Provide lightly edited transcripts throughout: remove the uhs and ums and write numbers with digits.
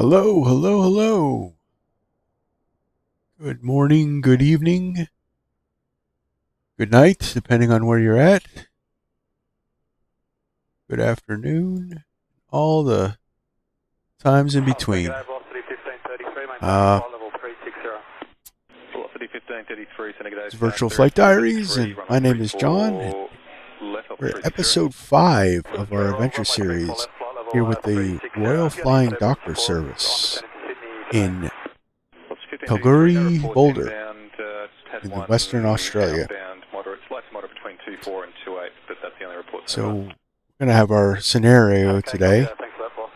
Hello, hello, hello. Good morning, good evening, good night, depending on where you're at. Good afternoon, all the times in between. It's Virtual Flight Diaries, and my name is John. And we're at episode 5 of our adventure series here with the Royal Flying Doctor Service in Kalgoorie-Boulder in Western Australia. So we're going to have our scenario today.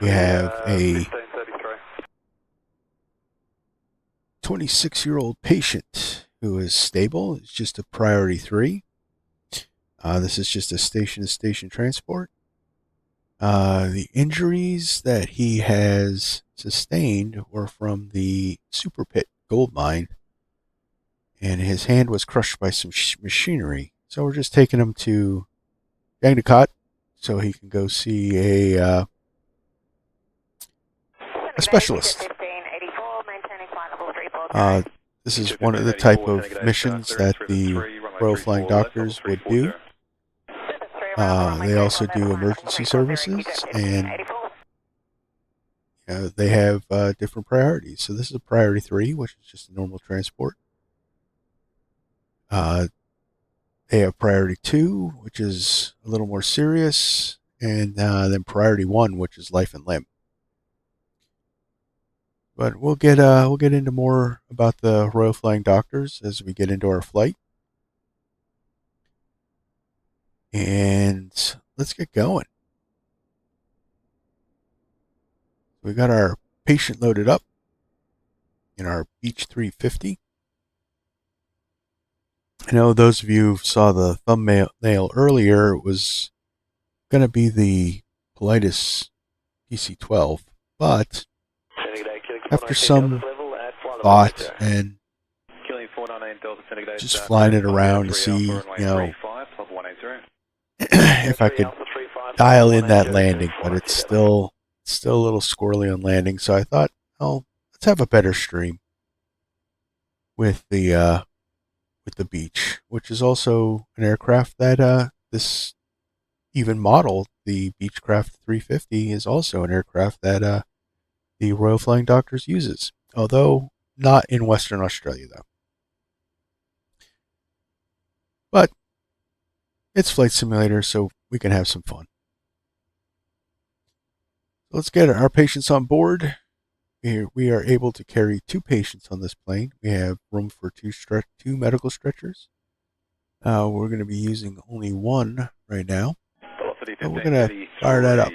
We have a 26-year-old patient who is stable. It's just a priority 3. This is just a station-to-station transport. The injuries that he has sustained were from the Super Pit gold mine, and his hand was crushed by some machinery. So we're just taking him to Jandakot so he can go see a specialist. This is one of the type of missions that the Royal Flying Doctors would do. They also do emergency services, and they have different priorities. So this is a priority 3, which is just a normal transport. They have priority 2, which is a little more serious, and then priority 1, which is life and limb. But we'll get into more about the Royal Flying Doctors as we get into our flight. And let's get going. We got our patient loaded up in our Beech 350. I know those of you who saw the thumbnail earlier, it was going to be the Pilatus PC-12, but after some thought and just flying it around to see, if I could dial in that landing, but it's still a little squirrely on landing. So I thought, let's have a better stream with the Beech, which is also an aircraft that this even model, the Beechcraft 350, is also an aircraft that the Royal Flying Doctors uses, although not in Western Australia though. But it's Flight Simulator, so we can have some fun. Let's get our patients on board. We are able to carry 2 patients on this plane. We have room for 2 medical stretchers. We're going to be using only 1 right now. So we're going to fire that up.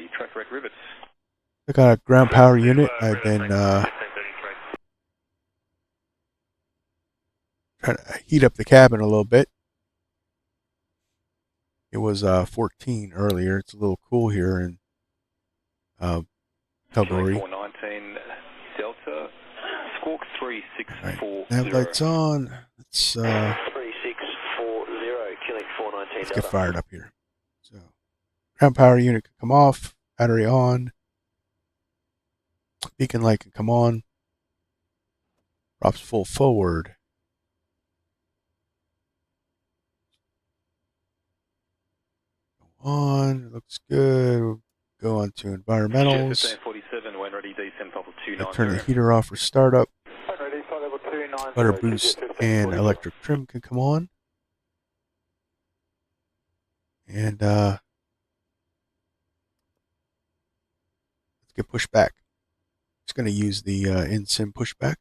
I got a ground power unit. I've been trying to heat up the cabin a little bit. It was 14 earlier. It's a little cool here in Kalgoorie. Right. Nav lights on. Let's get fired up here. So ground power unit can come off. Battery on. Beacon light can come on. Props full forward. Go on. Looks good. We'll go on to environmentals. Turn the heater off for startup. Butter boost and electric trim can come on. And let's get pushed back. Just going to use the in-sim pushback.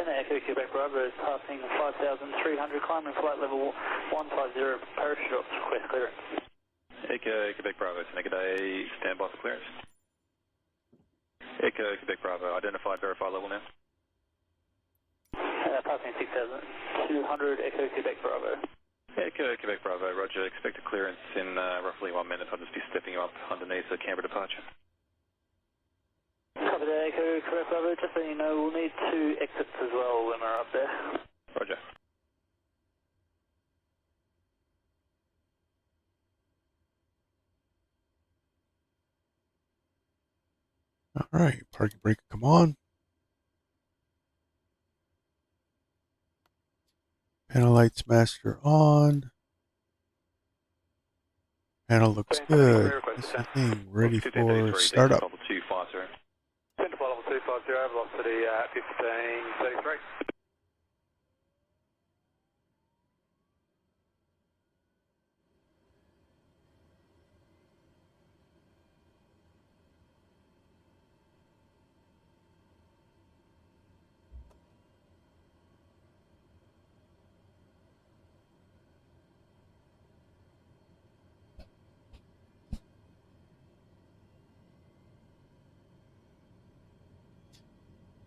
Echo Quebec Bravo is passing 5,300, climbing flight level 150, parachute ops, request clearance. Echo Quebec Bravo, to make a day, stand by for clearance. Echo Quebec Bravo, identified, verify level now. Passing 6,200, Echo Quebec Bravo. Echo Quebec Bravo, roger, expect a clearance in roughly 1 minute. I'll just be stepping you up underneath the Canberra departure. Copy that, Echo Quebec Bravo, just so you know, we'll need 2 exits as well when we're up there. Roger. All right, parking brake, come on. Panel lights master on. Panel looks good. This thing ready for startup. Level 250. Center flight level 250, velocity 1533.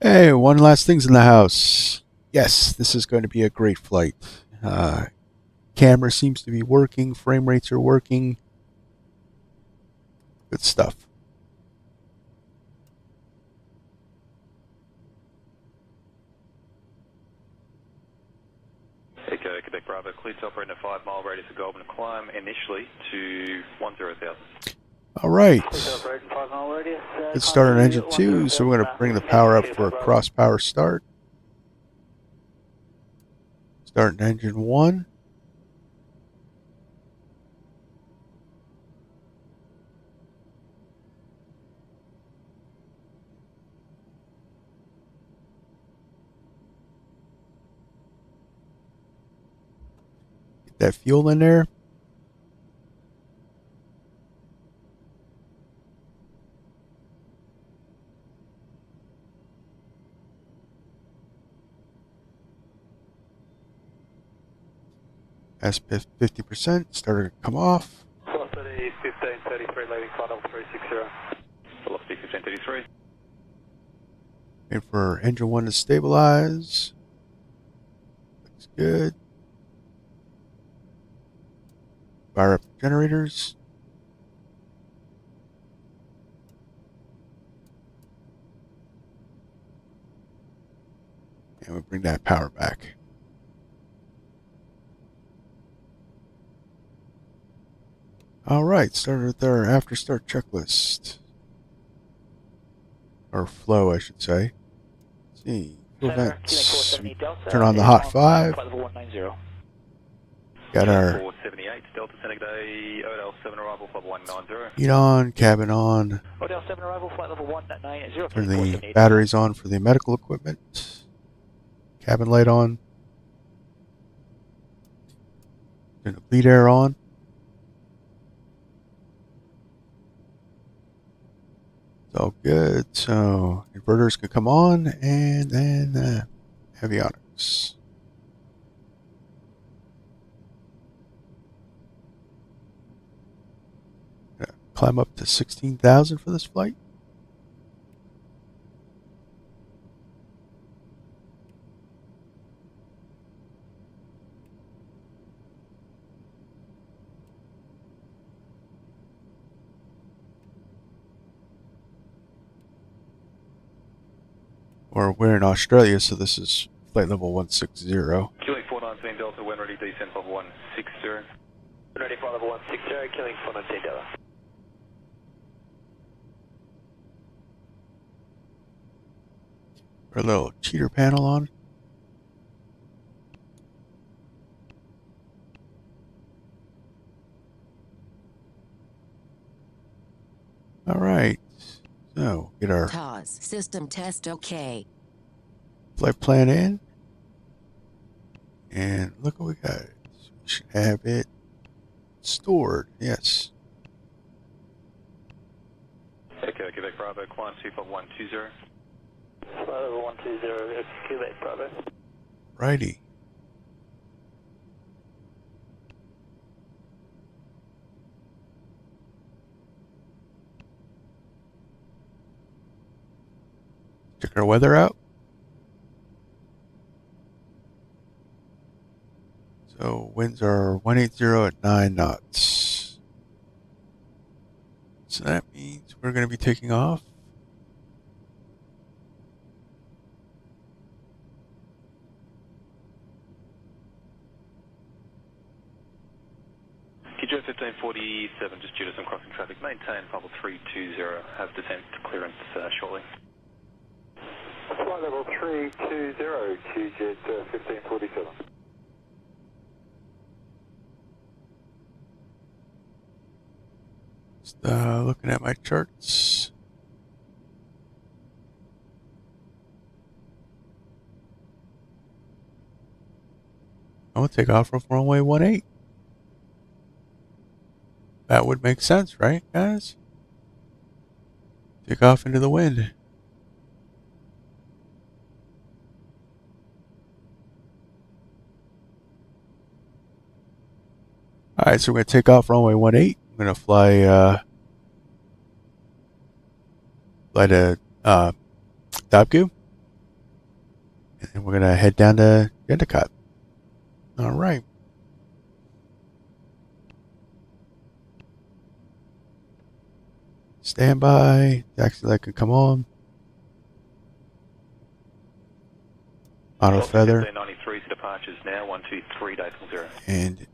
Hey, one last thing's in the house. Yes, this is going to be a great flight. Camera seems to be working. Frame rates are working. Good stuff. Echo Quebec Bravo, cleared to operate in a 5 mile radius of Goulburn, climb initially to 10,000. All right. Radius, Let's start on engine 2, so we're going to bring the power up for a cross power start. Starting engine 1. Get that fuel in there. As 50%, started to come off. Velocity 1533, leaving flight level 360. Velocity 1533. Wait for engine 1 to stabilize. Looks good. Fire up the generators. And we bring that power back. All right, started with our after start checklist. Or flow, I should say. Let's see. Fuel vents. We turn on the hot 5. Got our 478, Delta Center Day, Odell 7 arrival, flight 190. heat on, cabin on. Odell 7 arrival, flight level 190. Turn the batteries on for the medical equipment. Cabin light on. Turn the bleed air on. It's all good. So inverters can come on, and then avionics. Climb up to 16,000 for this flight. Or we're in Australia, so this is flight level 160. Killing 419 Delta, when ready, descent level 160. Ready flight level 160, killing 419 Delta. Our little cheater panel on. All right. So get our TOS system test okay. flight plan in. And look what we got. We should have it stored. Yes. Echo Quebec Bravo, climb 25120. Flight level 120, Quebec, Bravo. Righty. Check our weather out. So winds are 180 at 9 knots. So that means we're going to be taking off. KJ 1547, just due to some crossing traffic, maintain level 320, have descent clearance shortly. Flight level 320, QJet 1547. Just looking at my charts. I'm going to take off from runway 18. That would make sense, right, guys? Take off into the wind. Alright, so we're going to take off runway 18. I'm going to fly to Dabgu. And we're going to head down to Jandakot. Alright. Stand by. Taxi light can come on. Auto feather. 1593 departures now, 123.0. And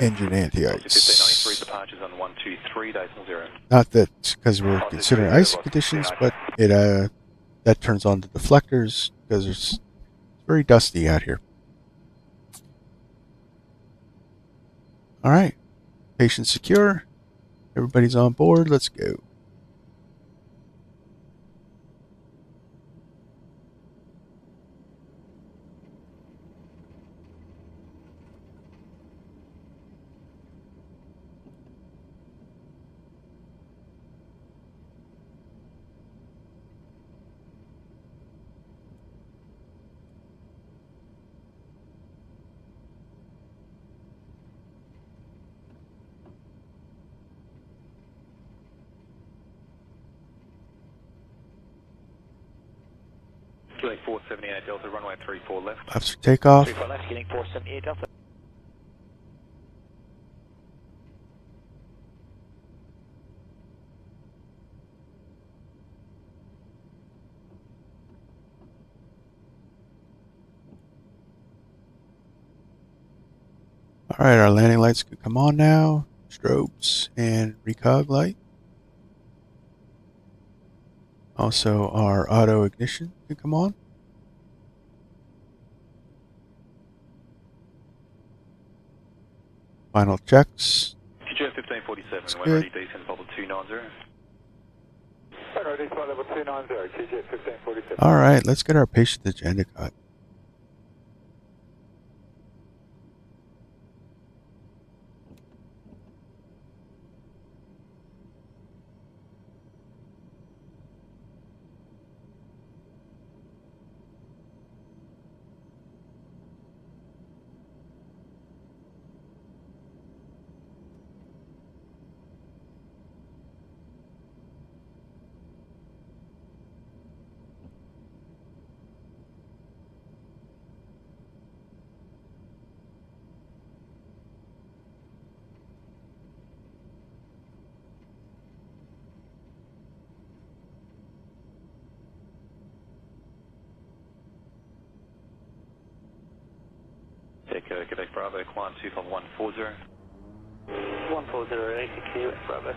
engine anti-ice. 1593 departures on 123.0. Not that because we're considering ice conditions, but it that turns on the deflectors because it's very dusty out here. All right, patient secure. Everybody's on board. Let's go. Getting 478 Delta, runway 34 left. Left for takeoff. 34 left, getting 478 Delta. All right, our landing lights can come on now. Strobes and recog light. Also, our auto ignition can come on. Final checks. QJ 1547, when good. ready, descend level 290. Ready, flight level 290, QJet 1547. All right, let's get our patient to Jandakot. Quebec Bravo, climb 25140. 140, ACQ, Bravo.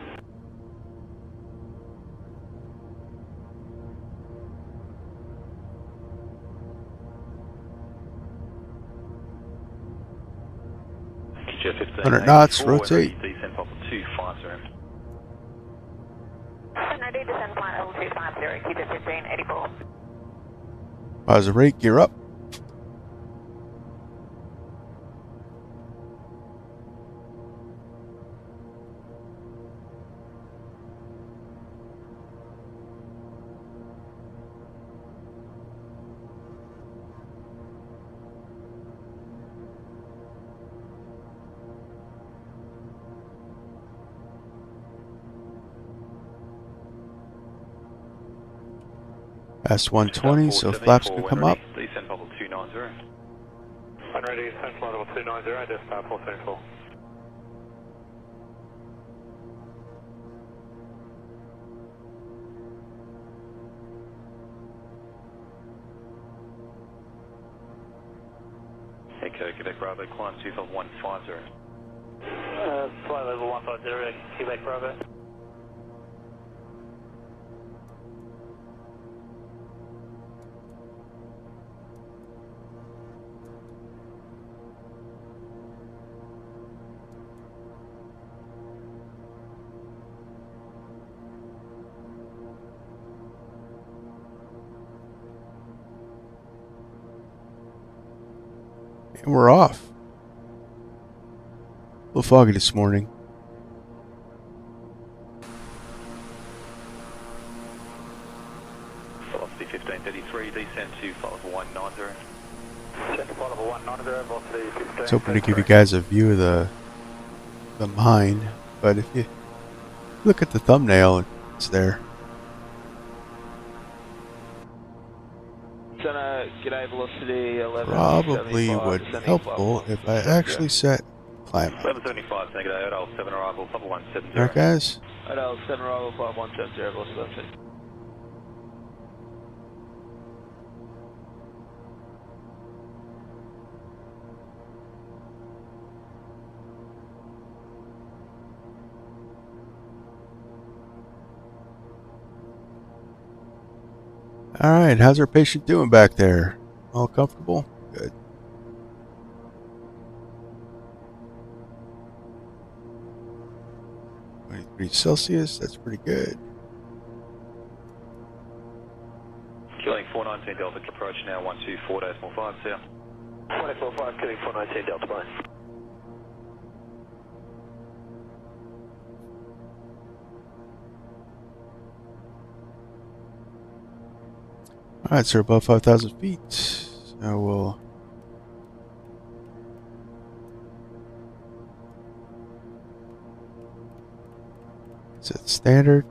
QJ 100 knots, 1594, rotate. ready, descend level 250. 90, descend flight level 250, QJ 1584. Positive rate, gear up. Past 120, so flaps can come up. Descent level 290. When ready, central level 290, dispatch 474. Echo, Quebec Bravo, climb 25150. Flight level 150, Quebec Bravo. And we're off. A little foggy this morning. Velocity 1533, descent to flight level 190. Descent to flight level 190, velocity 15. I was hoping to give you guys a view of the mine, but if you look at the thumbnail, it's there. G'day, velocity 11. Probably would be helpful if I actually set climb out. 1175, negative, Hotel 7 arrival, level 170. Alright guys, Hotel 7 arrival, flight 170, velocity 11. alright, how's our patient doing back there? All comfortable? Good. Celsius, that's pretty good. Killing 419 Delta, approach now 124.45, see ya. 145, killing 419 Delta, bye. Alright, so we're above 5,000 feet. So we'll set standard.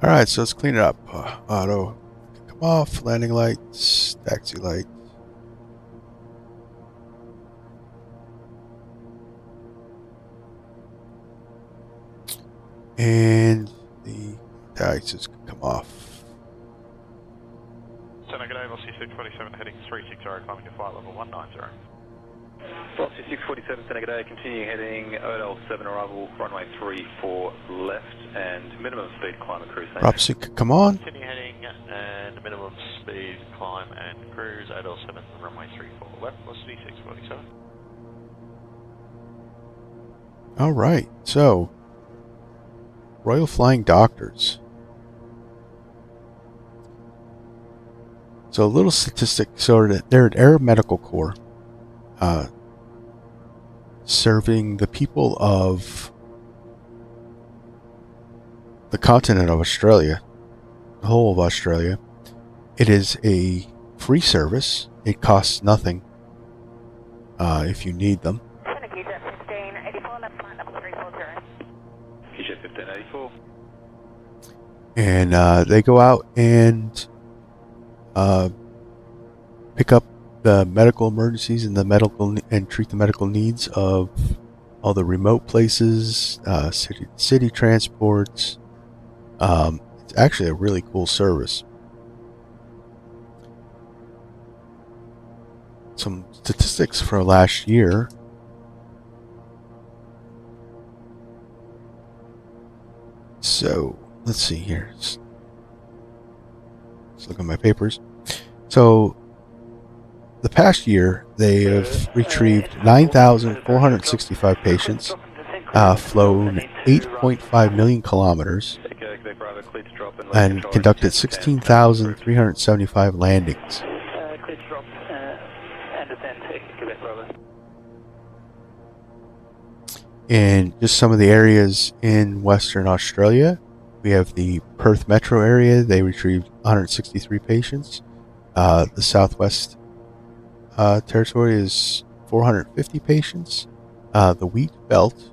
Alright, so let's clean it up. Auto come off, landing lights, taxi lights. And the taxis can come off. Jandakot Airport 647 heading 360, climbing to flight level 190. Velocity 647, Jandakot, continue heading Hotel 7 arrival, runway 34 left, and minimum speed climb and cruise. Prophecy could come on. Continue heading and minimum speed climb and cruise, Hotel 7, runway 34 left, velocity 647. Alright, so Royal Flying Doctors. So a little statistic, so they're an Air Medical Corps, serving the people of the continent of Australia, the whole of Australia. It is a free service. It costs nothing if you need them. Jandakot 1584, left flight level 340. QJ 1584. And they go out and pick up the medical emergencies and and treat the medical needs of all the remote places, city transports. It's actually a really cool service. Some statistics for last year. So let's see here. Let's look at my papers. So the past year, they have retrieved 9,465 patients, flown 8.5 million kilometers, and conducted 16,375 landings. Clear to drop and descend, Quebec Bravo. In just some of the areas in Western Australia, We have the Perth metro area. They retrieved 163 patients. The Southwest Territory is 450 patients. The Wheat Belt,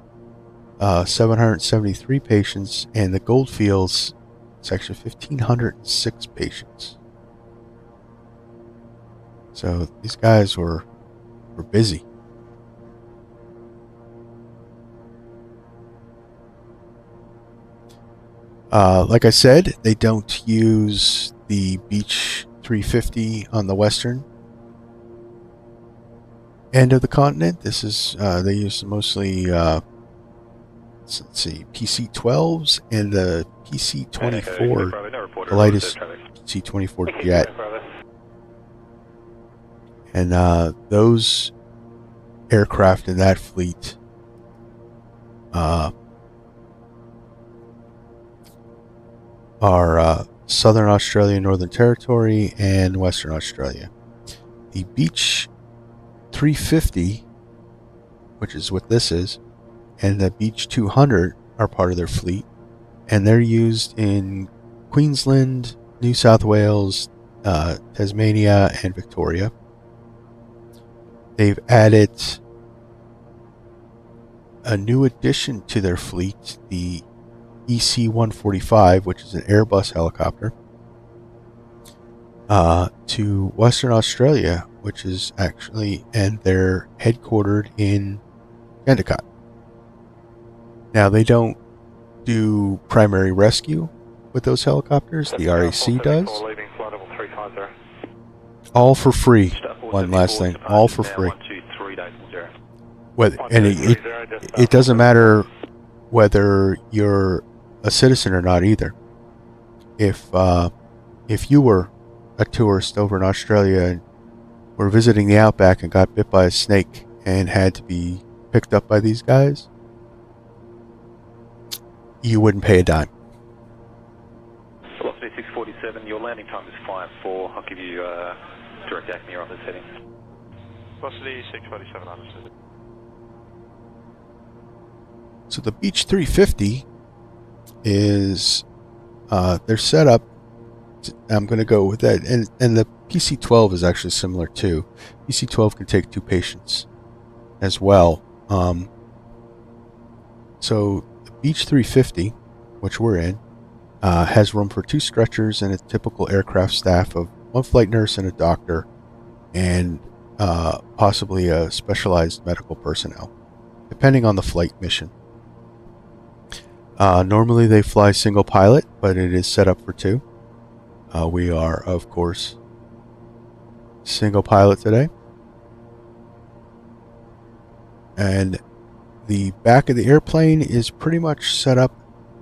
773 patients. And the Goldfields section, 1,506 patients. So these guys were busy. Like I said, they don't use the Beech 350 on the western end of the continent. This is they use mostly let's see, PC-12s and the PC-24, the latest PC-24 jet. And those aircraft in that fleet are Southern Australia, Northern Territory, and Western Australia. The Beech 350, which is what this is, and the Beech 200 are part of their fleet, and they're used in Queensland, New South Wales, Tasmania, and Victoria. They've added a new addition to their fleet, the EC-145, which is an Airbus helicopter, to Western Australia, which is actually, and they're headquartered in Jandakot. Now, they don't do primary rescue with those helicopters. The RAC does. All for free. One last thing, all for free. And it doesn't matter whether you're a citizen or not either. If you were a tourist over in Australia and were visiting the outback and got bit by a snake and had to be picked up by these guys, you wouldn't pay a dime. Velocity 647, your landing time is 5-4. I'll give you direct acme on this heading. Velocity 647, understood. So the Beech 350 is, they're set up, I'm going to go with that, and the PC-12 is actually similar too. PC-12 can take 2 patients as well. So the Beech 350, which we're in, has room for 2 stretchers and a typical aircraft staff of 1 flight nurse and a doctor, and possibly a specialized medical personnel, depending on the flight mission. Normally they fly single pilot, but it is set up for 2. We are, of course, single pilot today. And the back of the airplane is pretty much set up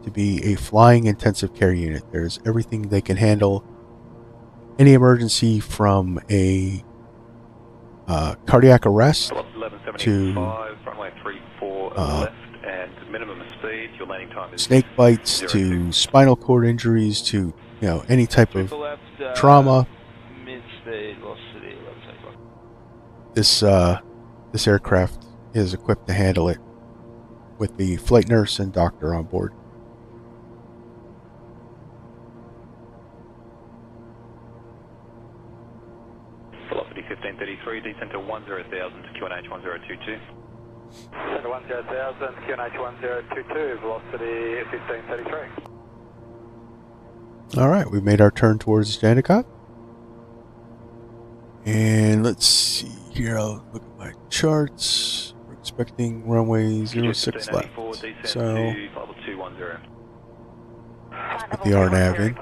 to be a flying intensive care unit. There's everything they can handle. Any emergency from a cardiac arrest to snake bites to spinal cord injuries to any type of trauma. This aircraft is equipped to handle it with the flight nurse and doctor on board. Velocity 1533, descent to 10,000 to QNH 1022. Descent to 10,000, QNH 1022, velocity 1533. All right, we've made our turn towards Jandakot. And let's see here, I'll look at my charts. We're expecting runway 06 left. So, put the RNAV in.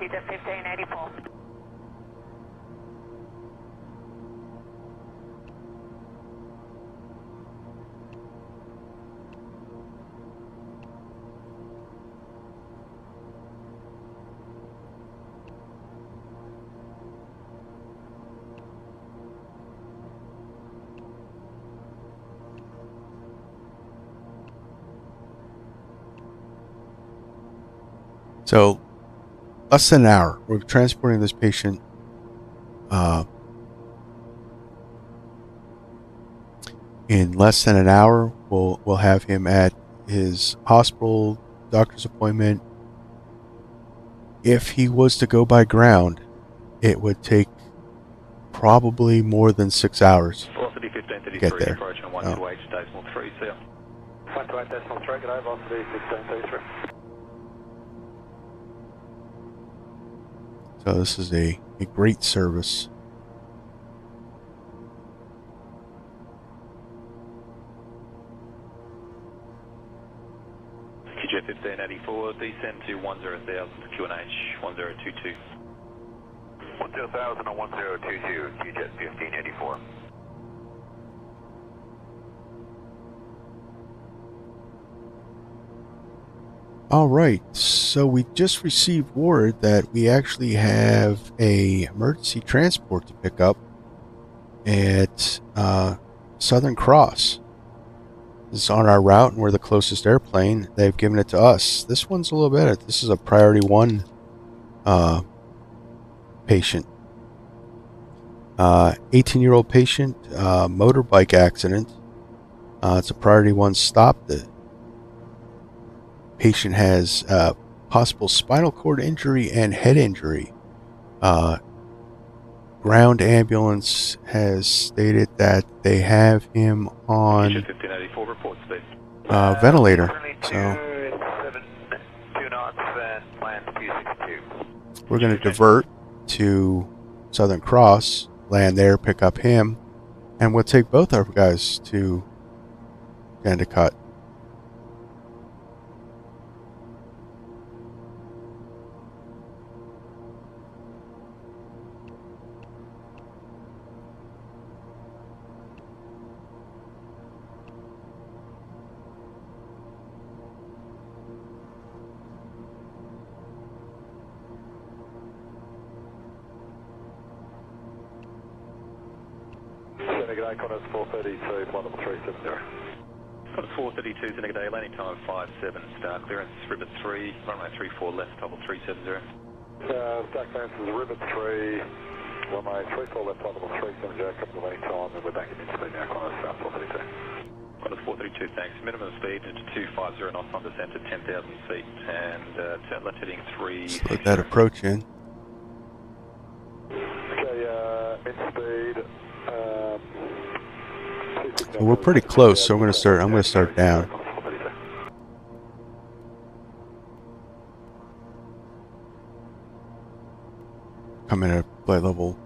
So, less than an hour. We're transporting this patient in less than an hour. We'll have him at his hospital, doctor's appointment, if he was to go by ground, it would take probably more than 6 hours Velocity to 1533, get there. approach on Oh. 128.3, see ya. 128.3, good day, velocity 1633. So this is a great service. QJ 1584, descend to 10,000 QNH 1022. 10,000 and 1022, QJet 1584. All right, so we just received word that we actually have a emergency transport to pick up at Southern Cross. This is on our route, and we're the closest airplane. They've given it to us. This one's a little better. This is a priority 1 patient. 18-year-old patient, motorbike accident. It's a priority 1 stop. The patient has possible spinal cord injury and head injury. Ground ambulance has stated that they have him on QJ 1584, report speed. ventilator. So 72 knots and land 262. we're going to divert to Southern Cross, land there, pick up him, and we'll take both our guys to Jandakot. G'day, Connors 432, flight level 370. Connors 432, Jandakot, landing time of 57, star clearance, Ribbit 3, runway 34 left, level 370. Start clearance is Ribbit 3, runway 34 left, flight level 370, couple of landing time, and we're back in speed now, Connors 432. Connors 432, thanks. Minimum speed into 250 knots on descent at 10,000 feet, and turn left heading 3. Slow that approach in. Okay, in speed. So we're pretty close, so I'm going to start down. Come in at flight level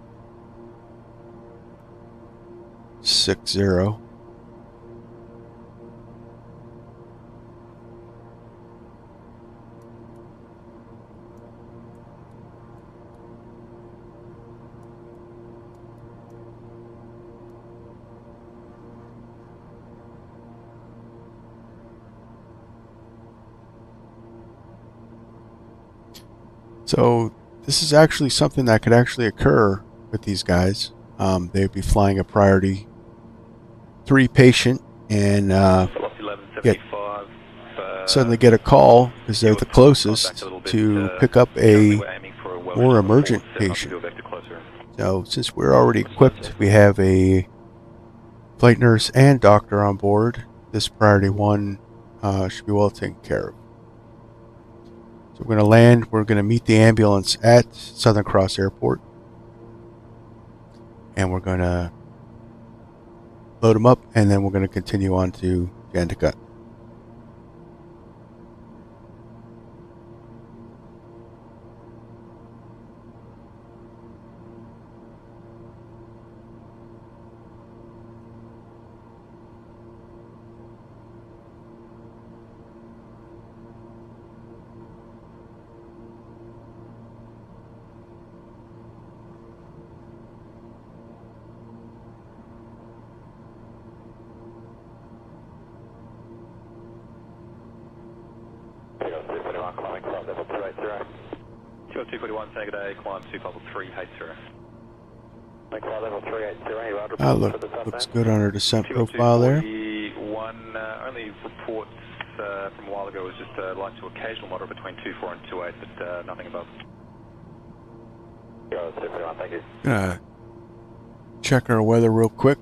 60. So this is actually something that could actually occur with these guys. They'd be flying a priority 3 patient and suddenly get a call because they're the closest to pick up a more emergent patient. So since we're already equipped, we have a flight nurse and doctor on board. This priority 1 should be well taken care of. So we're going to land. We're going to meet the ambulance at Southern Cross Airport. And we're going to load them up, and then we're going to continue on to Jandakot. Kilo 241, Jandakot, climb 25380. Looks good on our descent profile there. 241, only reports from a while ago was just light to occasional moderate between 24 and 28, but nothing above. Kilo 241, thank you. Gonna check our weather real quick.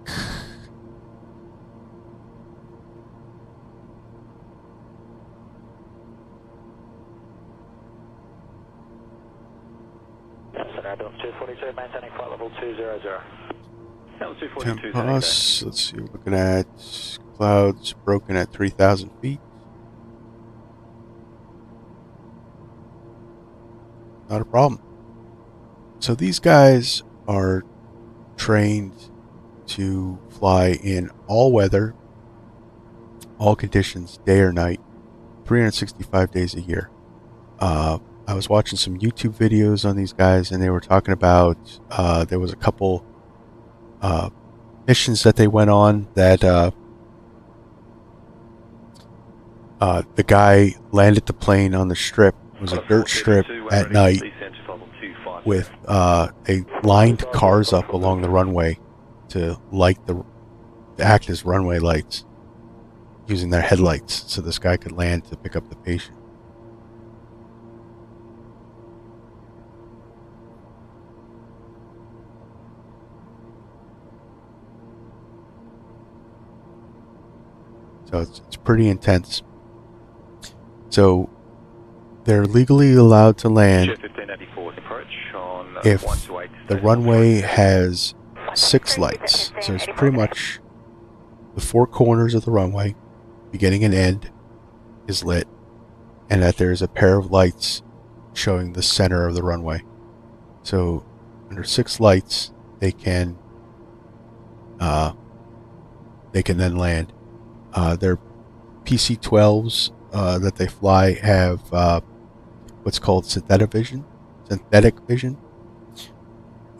Ambulance 242, maintaining flight level 200. Ambulance 242, Temp San Diego. us. Let's see. We're looking at clouds broken at 3,000 feet. Not a problem. So these guys are trained to fly in all weather, all conditions, day or night, 365 days a year. I was watching some YouTube videos on these guys, and they were talking about there was a couple missions that they went on that the guy landed the plane on the strip. It was a dirt strip at night with they lined cars up along the runway to act as runway lights using their headlights, so this guy could land to pick up the patient. So it's pretty intense. So they're legally allowed to land if the runway has 6 lights. So it's pretty much the 4 corners of the runway, beginning and end, is lit, and that there's a pair of lights showing the center of the runway. So under 6 lights, they can then land. Their PC-12s that they fly have what's called synthetic vision,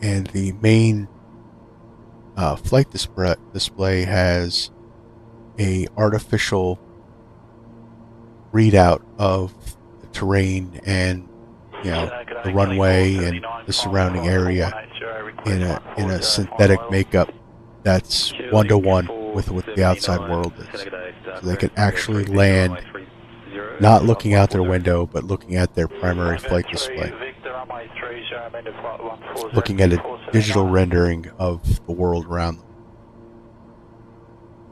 and the main flight display has a artificial readout of the terrain and the runway and the surrounding area in a synthetic makeup that's 1-to-1 with what the outside world is. So they can actually land not looking out their window, but looking at their primary flight display, looking at a digital rendering of the world around them.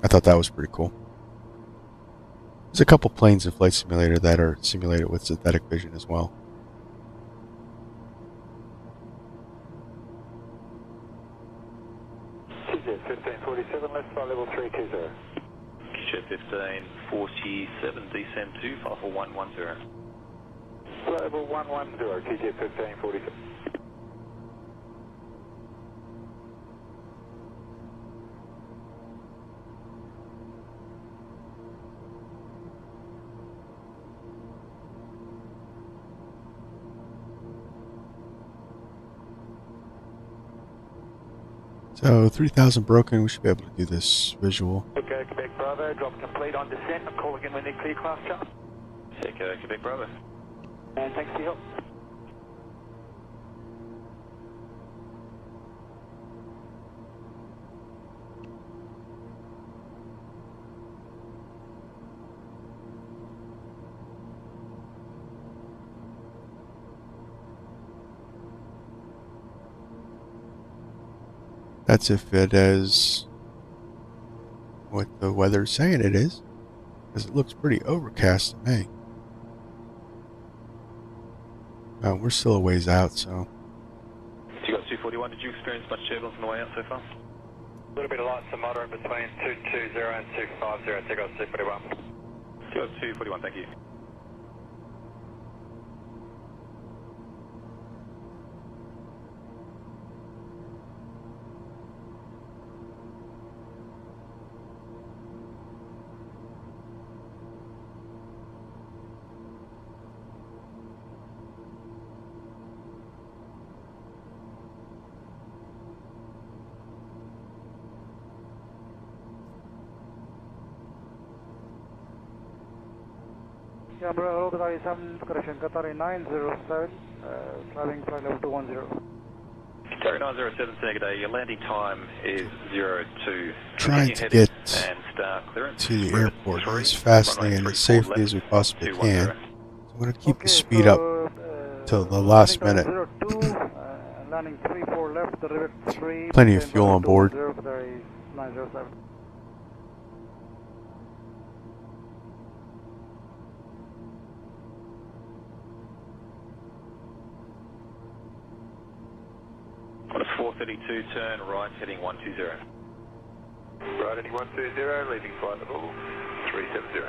I thought that was pretty cool. There's a couple planes in Flight Simulator that are simulated with synthetic vision as well. QJ 1547, let's fly level 320. QJ 1547, descend to 54110. Flight level 110, QJ 1547. So 3,000 broken, we should be able to do this visual. Okay, Quebec Bravo, drop complete on descent. I'm calling in when they clear class chart. Echo, Quebec Bravo. And thanks for your help. That's if it is what the weather's saying it is, because it looks pretty overcast to me. We're still a ways out, so. You got 241, did you experience much turbulence on the way out so far? A little bit of light to moderate between 220 and 250, take off 241. You got 241, thank you. Yeah, hello, Qatari 7, correction, Qatari 907, flying flight level 210. Qatari 907, San your landing time is 02. Trying to get to the airport as fastly and as safely as we possibly can. So I'm going to keep the speed up till the last minute. Landing 34 left, the rivet 3. Plenty of fuel on board. Qatari 907. 432, turn right, heading 120. Right, heading 120, leaving flight level 370.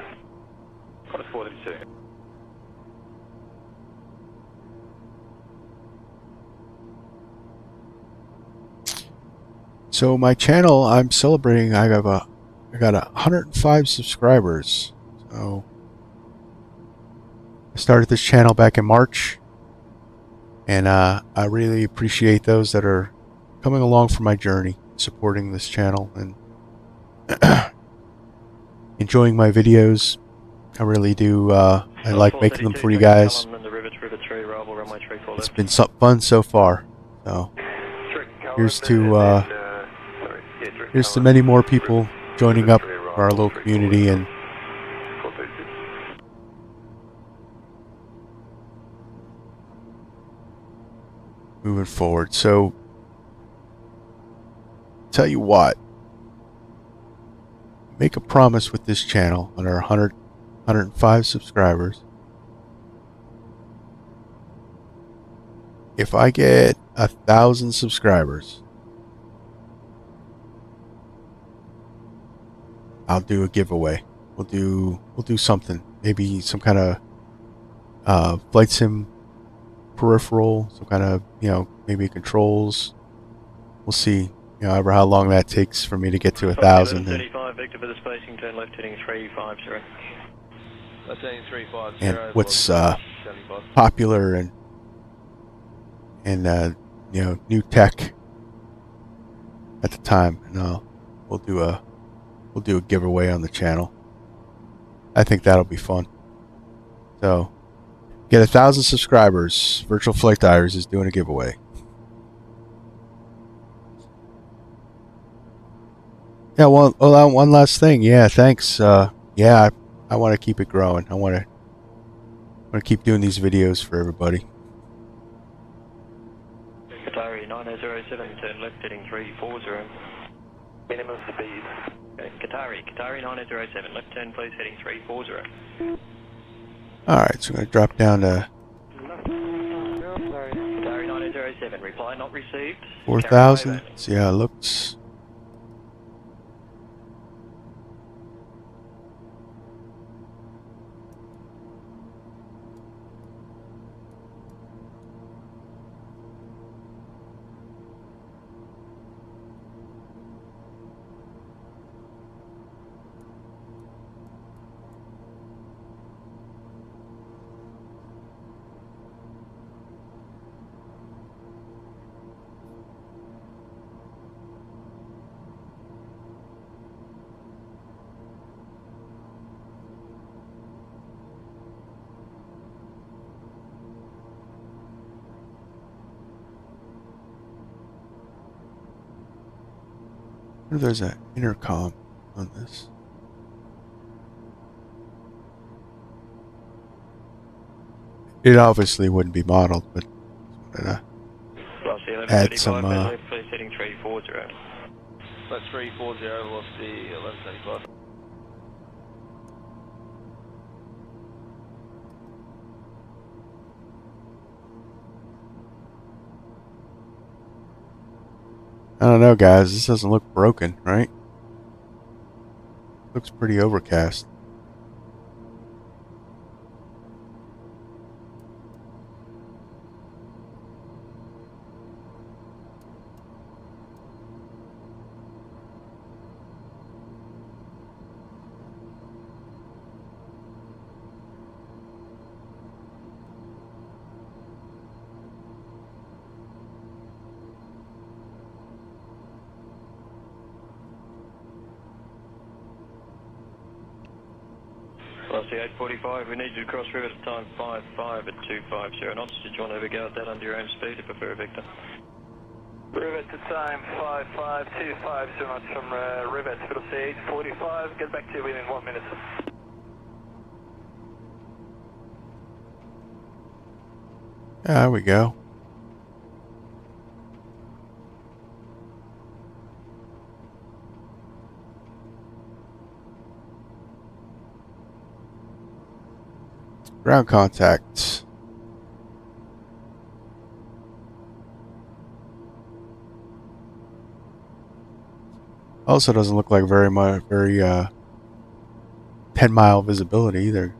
Qantas 432. So my channel, I'm celebrating. I got 105 subscribers. So I started this channel back in March, and I really appreciate those that are coming along for my journey, supporting this channel and enjoying my videos. I really do. I like making them for you guys. It's been fun so far. So here's to many more people joining up our little community and moving forward. So tell you what, make a promise with this channel on our 105 subscribers. If I get 1,000 subscribers, I'll do a giveaway. We'll do something. Maybe some kind of flight sim peripheral, some kind of, maybe controls. We'll see. Ever how long that takes for me to get to 1,000. Victor for the spacing, turn left heading 350. That's heading 350. And what's popular and new tech at the time, and we'll do a giveaway on the channel. I think that'll be fun. So get 1,000 subscribers. Virtual Flight Diaries is doing a giveaway. Yeah, one last thing. Yeah, thanks. Yeah, I want to keep it growing. I want to keep doing these videos for everybody. Qatari 9007, turn left heading 340. Minimum speed. Okay, Qatari 9007, left turn please, heading 340. Alright, so I'm going to drop down to Qatari 9007, reply not received. 4,000. See how it looks. There's an intercom on this. It obviously wouldn't be modeled, but add some. Heading 340. That's 340, velocity 1175. I don't know, guys. This doesn't look broken, right? Looks pretty overcast. Velocity 845, we need you to cross river at time 55 at 250 knots. Did you want to overgo at that under your own speed if you prefer, Victor? Rivet to time 55250 knots from Rivet, velocity 845, get back to you within 1 minute. There we go. Ground contact. Also doesn't look like very 10-mile visibility either.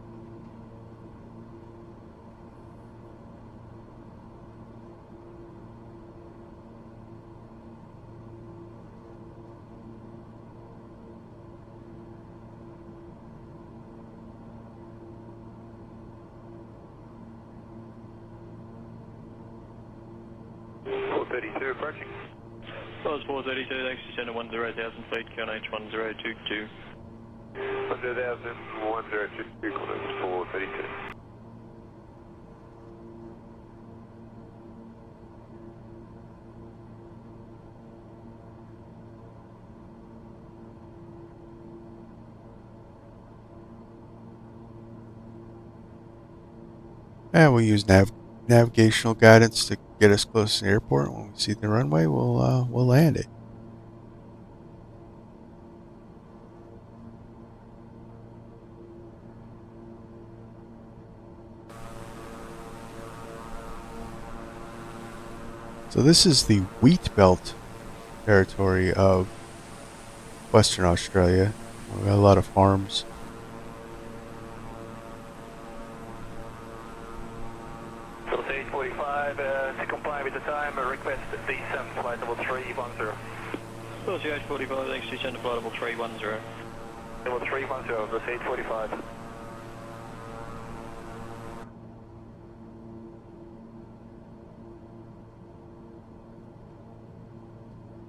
Approaching. Close 432, thanks to center 10,000 feet, QNH 1022. 10,000, 1022, coordinates 432. And we'll use navigational guidance to get us close to the airport. When we see the runway, we'll land it. So this is the wheat belt territory of Western Australia. We've got a lot of farms. So 845, to comply with the time, request descent, flight level 310. Close 845, thanks to center flight level 310. Level 310, that's 845.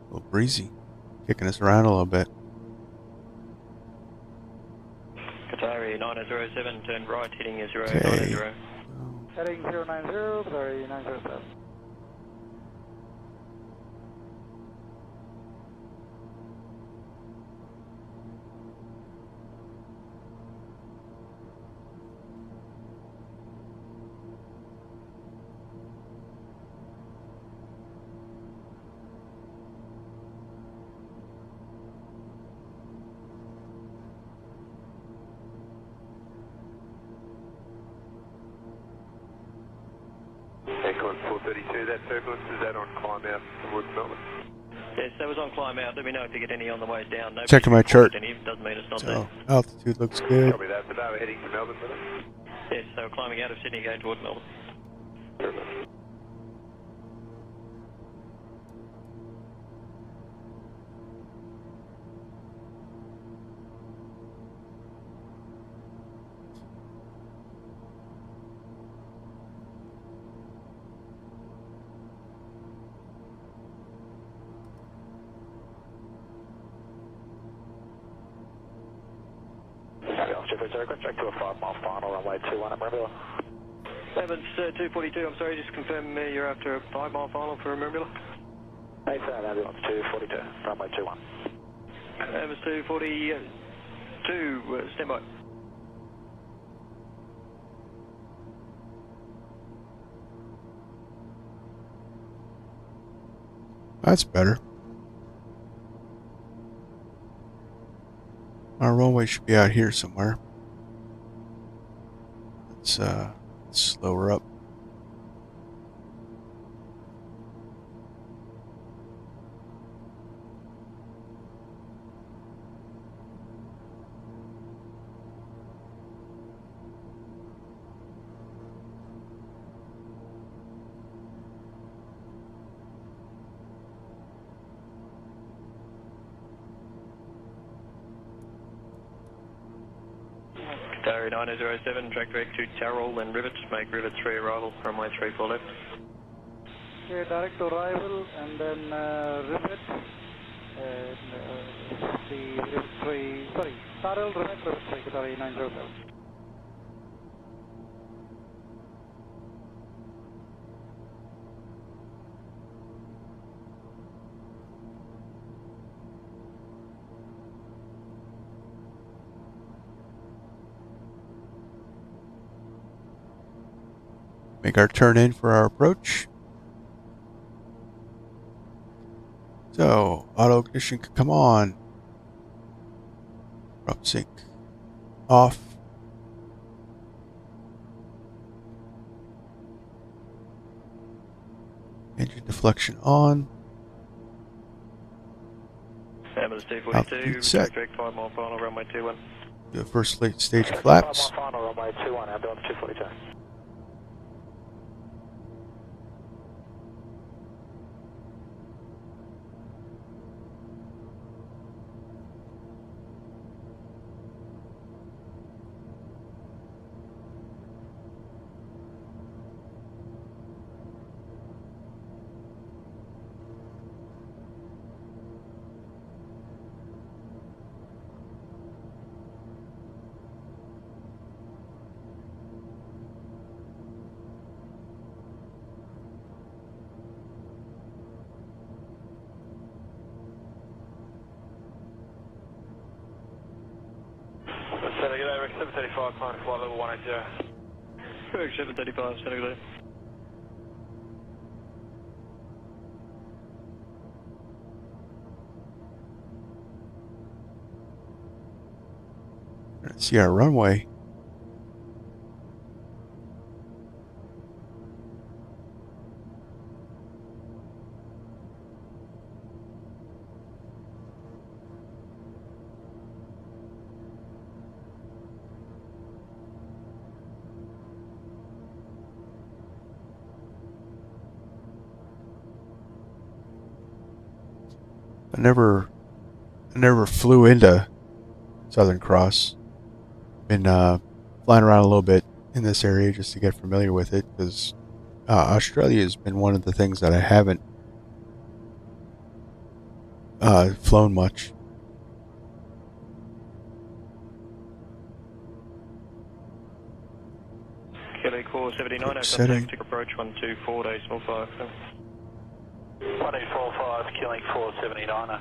A little breezy, kicking us around a little bit. Qatari 9007, turn right, heading 090. Okay. Heading 090, sorry, 907. Echo 432, that turbulence, is that on climb out towards Melbourne? Yes, that was on climb out. Let me know if you get any on the way down. Nobody's Checking my chart. reported any. Doesn't mean it's not So altitude looks good. Copy that, today we're heading to Melbourne with us. there. Yes, so we're climbing out of Sydney going toward Melbourne. Check to a 5-mile final, runway 21 at Merimbula. Evans 242, I'm sorry, just confirm you're after a 5-mile final for Merimbula. Hey, Sam, ambulance 242, runway 21. Evans 242, stand by. That's better. Our runway should be out here somewhere. Let's slow her up. Qatari 9007, track direct to Tarrell, then Rivet, make Rivet 3 arrival, runway 34 left. Okay, direct arrival and then Rivet, and the Rivet 3, sorry, Tarrell, Rivet 3, Qatari 907. Make our turn in for our approach. So, auto ignition can come on. Prop sync off. Engine deflection on. remember the Steve Altitude 42, set. direct 5 mile final, runway 21. The first late stage of flaps. 5 mile final, runway 21, ambulance 242. Santa G'day, Rick 735, climb flight level 180. Rick 735, Santa G'day. Let's see our runway. I never flew into Southern Cross. Been flying around a little bit in this area just to get familiar with it, because Australia has been one of the things that I haven't flown much. Kelly Core 79, Setting. contact approach 124, days 45. 1845, killing 479er.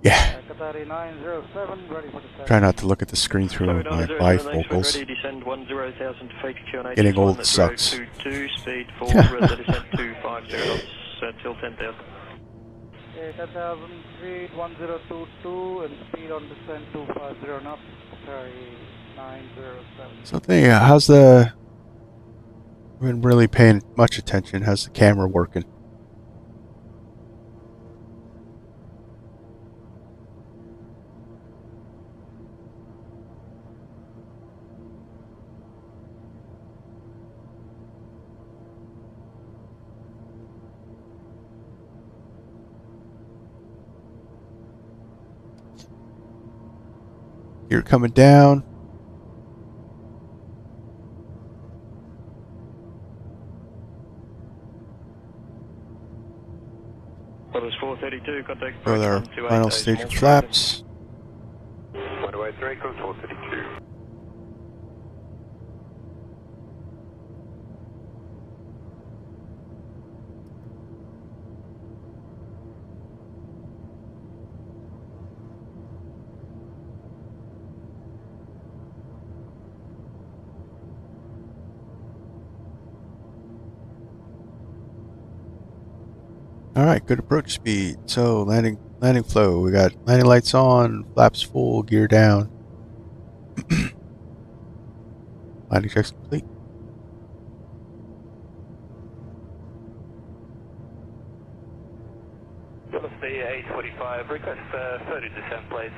Yeah. Qatari 907, ready for descent. Try not to look at the screen through my bifocals. Ready, descend 10,000 to fake QNH. Getting old sucks. 2, speed 4, descent 250 knots, till 10,000. 10,000 feet, 1022, and speed on descent 250 knots, Qatari 907. So how's the... I've been really paying much attention. How's the camera working? You're coming down. Well, it's 432, contact With our final stage of flaps. 123, close 432. All right, good approach speed. So landing flow. We got landing lights on, flaps full, gear down. Landing checks complete. Velocity 845, request 30 descent, please.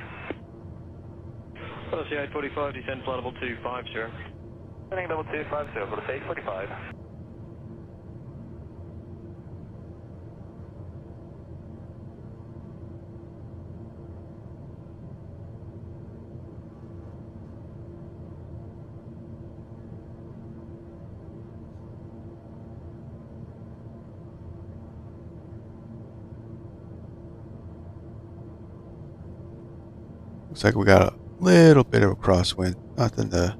Velocity 845, descend flight level 250. Landing level 250, velocity 845. Looks like we got a little bit of a crosswind. Nothing to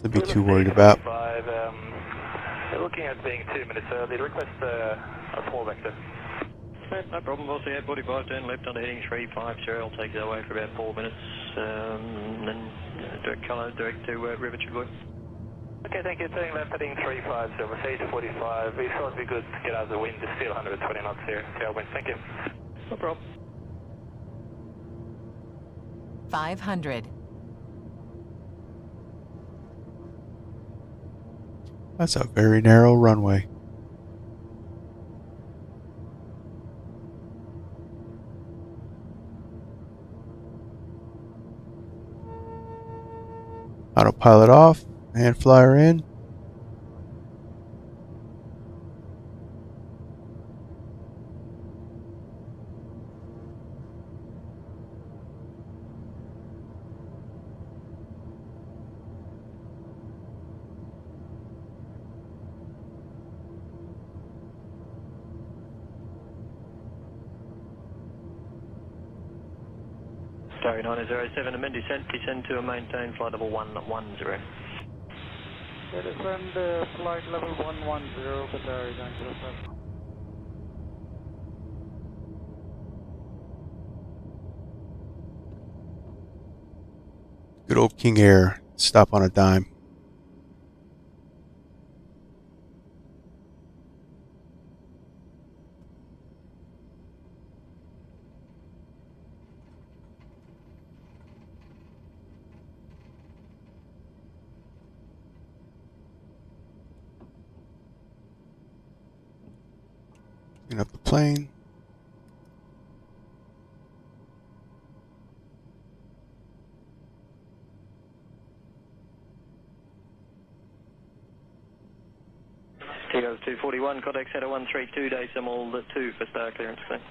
be too worried about. They're looking at being 2 minutes early. Request a 4 vector. No problem. Velocity 845, turn left under heading 350. I'll take that away for about 4 minutes. Then direct to River Chugui. Okay, thank you. Turning left heading 35, so Mercedes 45. We thought it'd be good to get out of the wind. It's still 120 knots here. Tailwind, thank you. No problem. 500. That's a very narrow runway. Autopilot off and flyer in. Gary 907, amend descend to a maintain flight level 110. Descend flight level 110, Qatari 907. Good old King Air. Stop on a dime. Clean up the plane. T-Goes 241, contact Center 132, decimal 2 for star clearance, clear.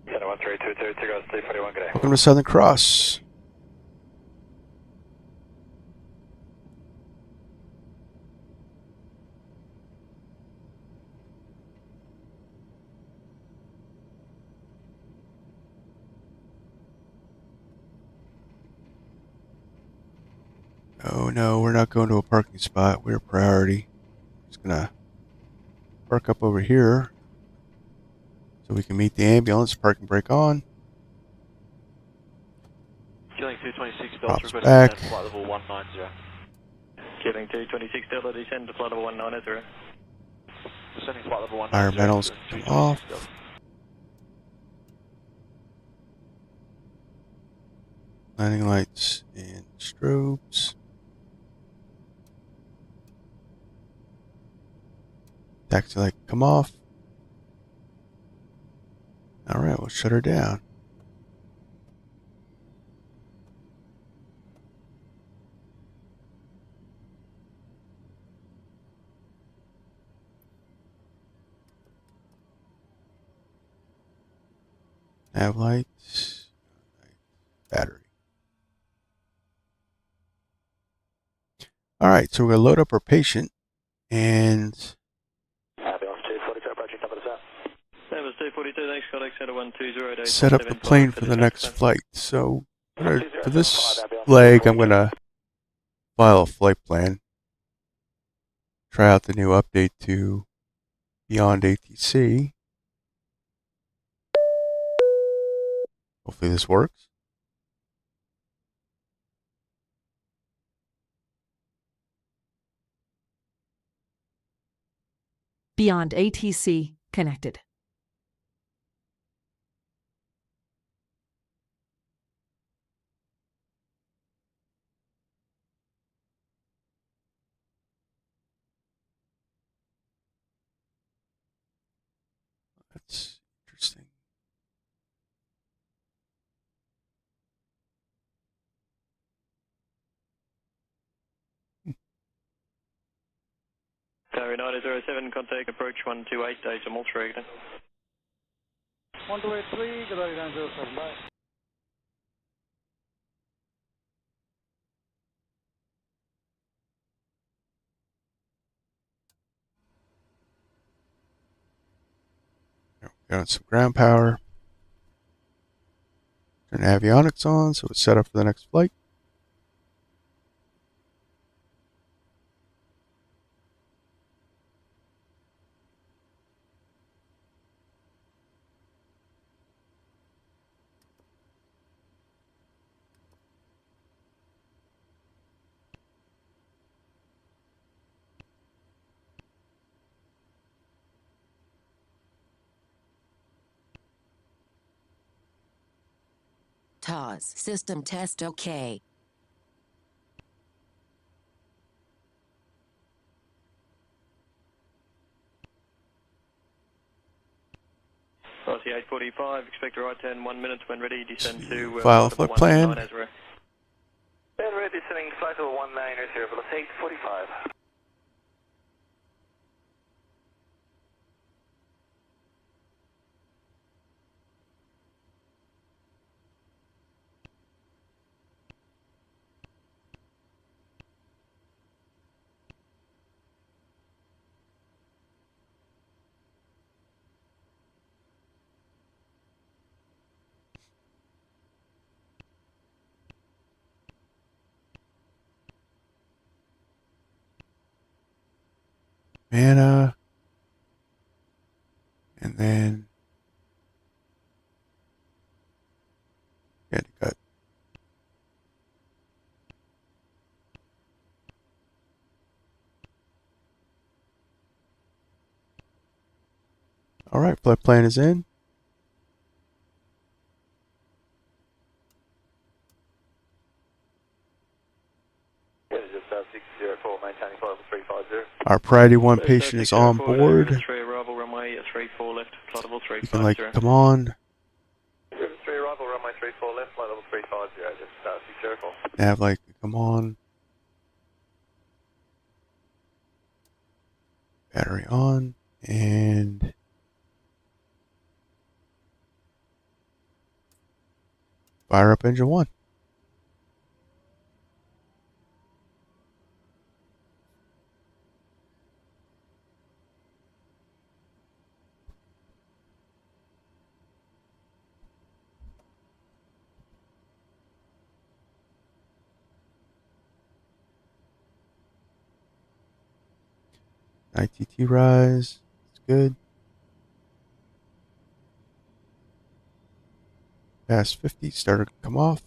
Center 1322, T-Goes 241, good day. Welcome to Southern Cross. Oh no, we're not going to a parking spot. We're priority. Just gonna park up over here so we can meet the ambulance. Parking brake on. Killing 226, Props Delta, back. requesting flight level 190. Killing 226, Delta, descend to flight level 190. Descending flight level 190. Environmentals come off. Landing lights and strobes. Taxi light come off. Alright, we'll shut her down. Nav lights. Battery. Alright, so we're going to load up our patient and Ambulance 242, approaching top of the south. That was 242, thanks, contact Center 120. set up the plane for the next flight. So for this leg, I'm going to file a flight plan. Try out the new update to Beyond ATC. Hopefully this works. Beyond ATC connected. That's interesting. Tower 907, contact approach 128, decimal 3. 1283, Qatari 907, bye. Got some ground power. Turn avionics on so it's set up for the next flight. TOS. System test OK. Velocity 845, expect a right turn 1 minute when ready, descend to File flight plan. And we're descending flight level 190, velocity 845. Mana. And then Jandakot. All right, flight plan is in. Our Priority 1 patient is on board. You can like come on. Nav like come on. Battery on and fire up engine 1. ITT rise. It's good. Past 50. Starter to come off.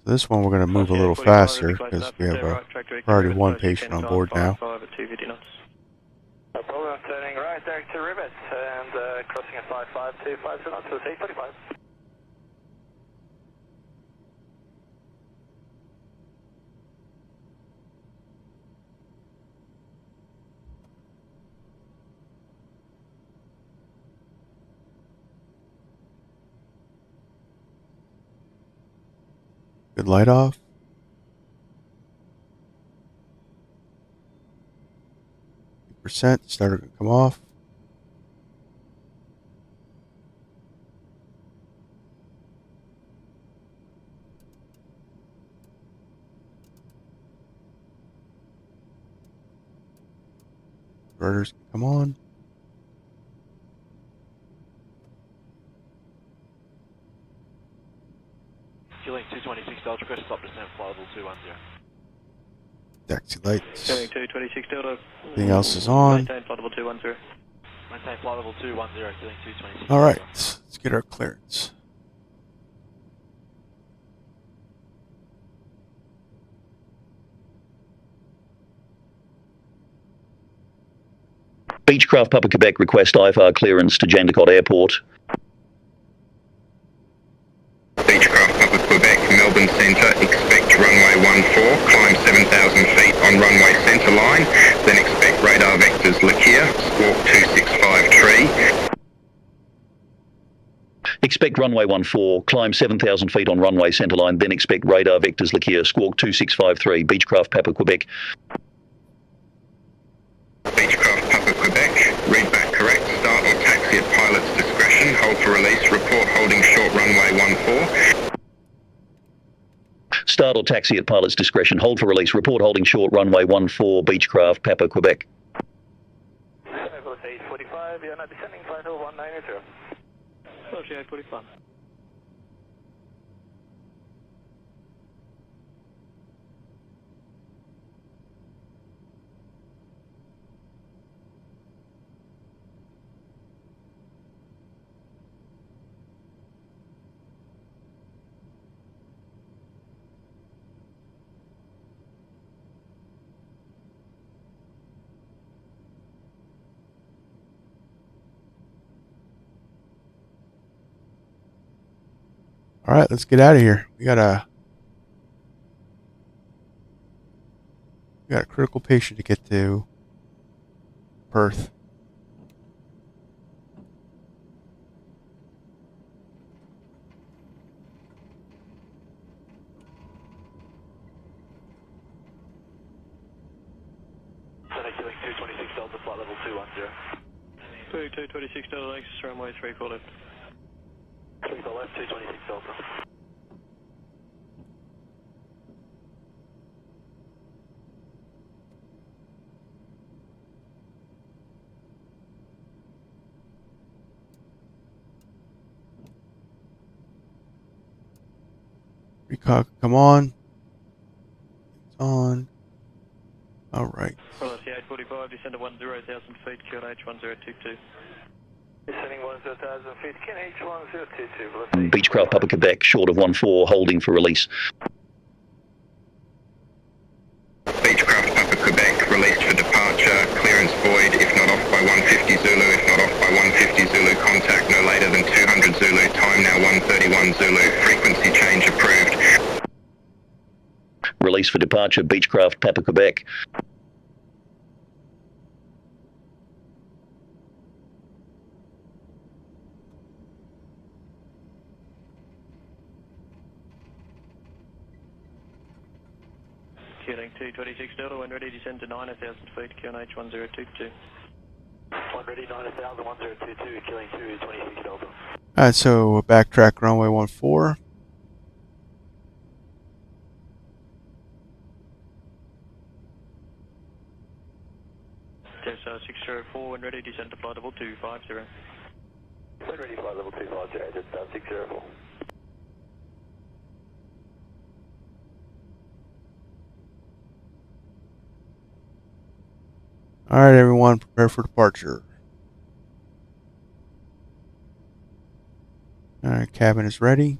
So this one we're going to move a little faster because we have a Priority 1 patient on board now. No problem, turning right direct to rivets and crossing at 5525 knots, so 845. Good light off. Percent starter to come off. Inverters come on. Fueling 226 Delta Crest, stop descent, flight level 210. Taxi lights. 226 Delta. Everything else is on. Maintain flight level 210. Maintain flight level 210, fueling 226. All right, let's get our clearance. Beechcraft Papa Quebec request IFR clearance to Jandakot Airport. Beechcraft Papa Quebec, Melbourne Centre, expect runway 14, climb 7,000 feet on runway centre line, then expect radar vectors Lakia, squawk 265 tree. Expect runway 14, climb 7,000 feet on runway centre line, then expect radar vectors Lakia, squawk 2653, Beechcraft Papa Quebec. Beechcraft Papa Quebec, read back correct, start or taxi at pilot's discretion, hold for release, report holding short runway 14. Start or taxi at pilot's discretion, hold for release, report holding short runway 14, Beechcraft Papa Quebec. Velocity 845, you're not descending flight level 190. Velocity 845. All right, let's get out of here. We got a critical patient to get to Perth. Killing 226 Delta, flight level 210. 226 Delta, thanks, runway 34 left. 34 left, 226 Delta. Recog, come on. It's on. All right. Velocity 845, descend to 10,000 feet, QNH 1022. Descending 10,000 feet, QNH 1022. Beechcraft Papa Quebec, short of 14, holding for release. Beechcraft Papa Quebec, released for departure, clearance void, if not off by 150 Zulu, if not off by 150 Zulu, contact no later than 200 Zulu, time now 131 Zulu, frequency change approved. Release for departure, Beechcraft Papa Quebec. Killing 226 Delta, when ready, descend to 9,000 feet, QNH 1022. One ready, 9,000, 1022, killing 226 Delta. All right, so backtrack runway 14. Tesla 604, when ready, descend to flight level 250. When ready, flight level 250, Tesla 604. All right, everyone, prepare for departure. All right, cabin is ready.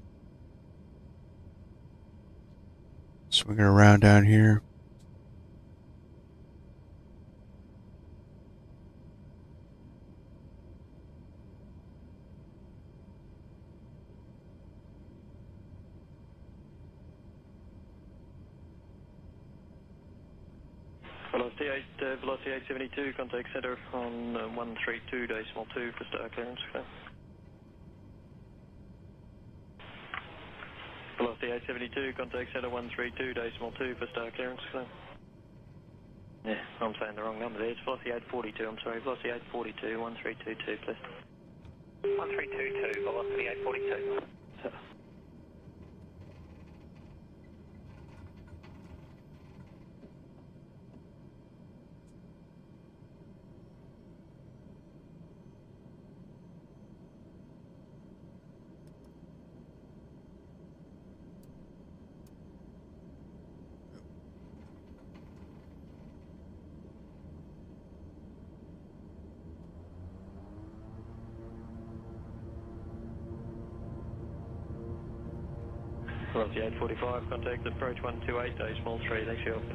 Swing it around down here. Velocity 872, contact center on 132.2 for star clearance. Velocity 872, contact center 132.2 for star clearance. Yeah, I'm saying the wrong number there. It's velocity 842, I'm sorry. Velocity 842, 1322, please. 1322, velocity 842. Velocity 845, contact approach 128, small 3, thanks for your help.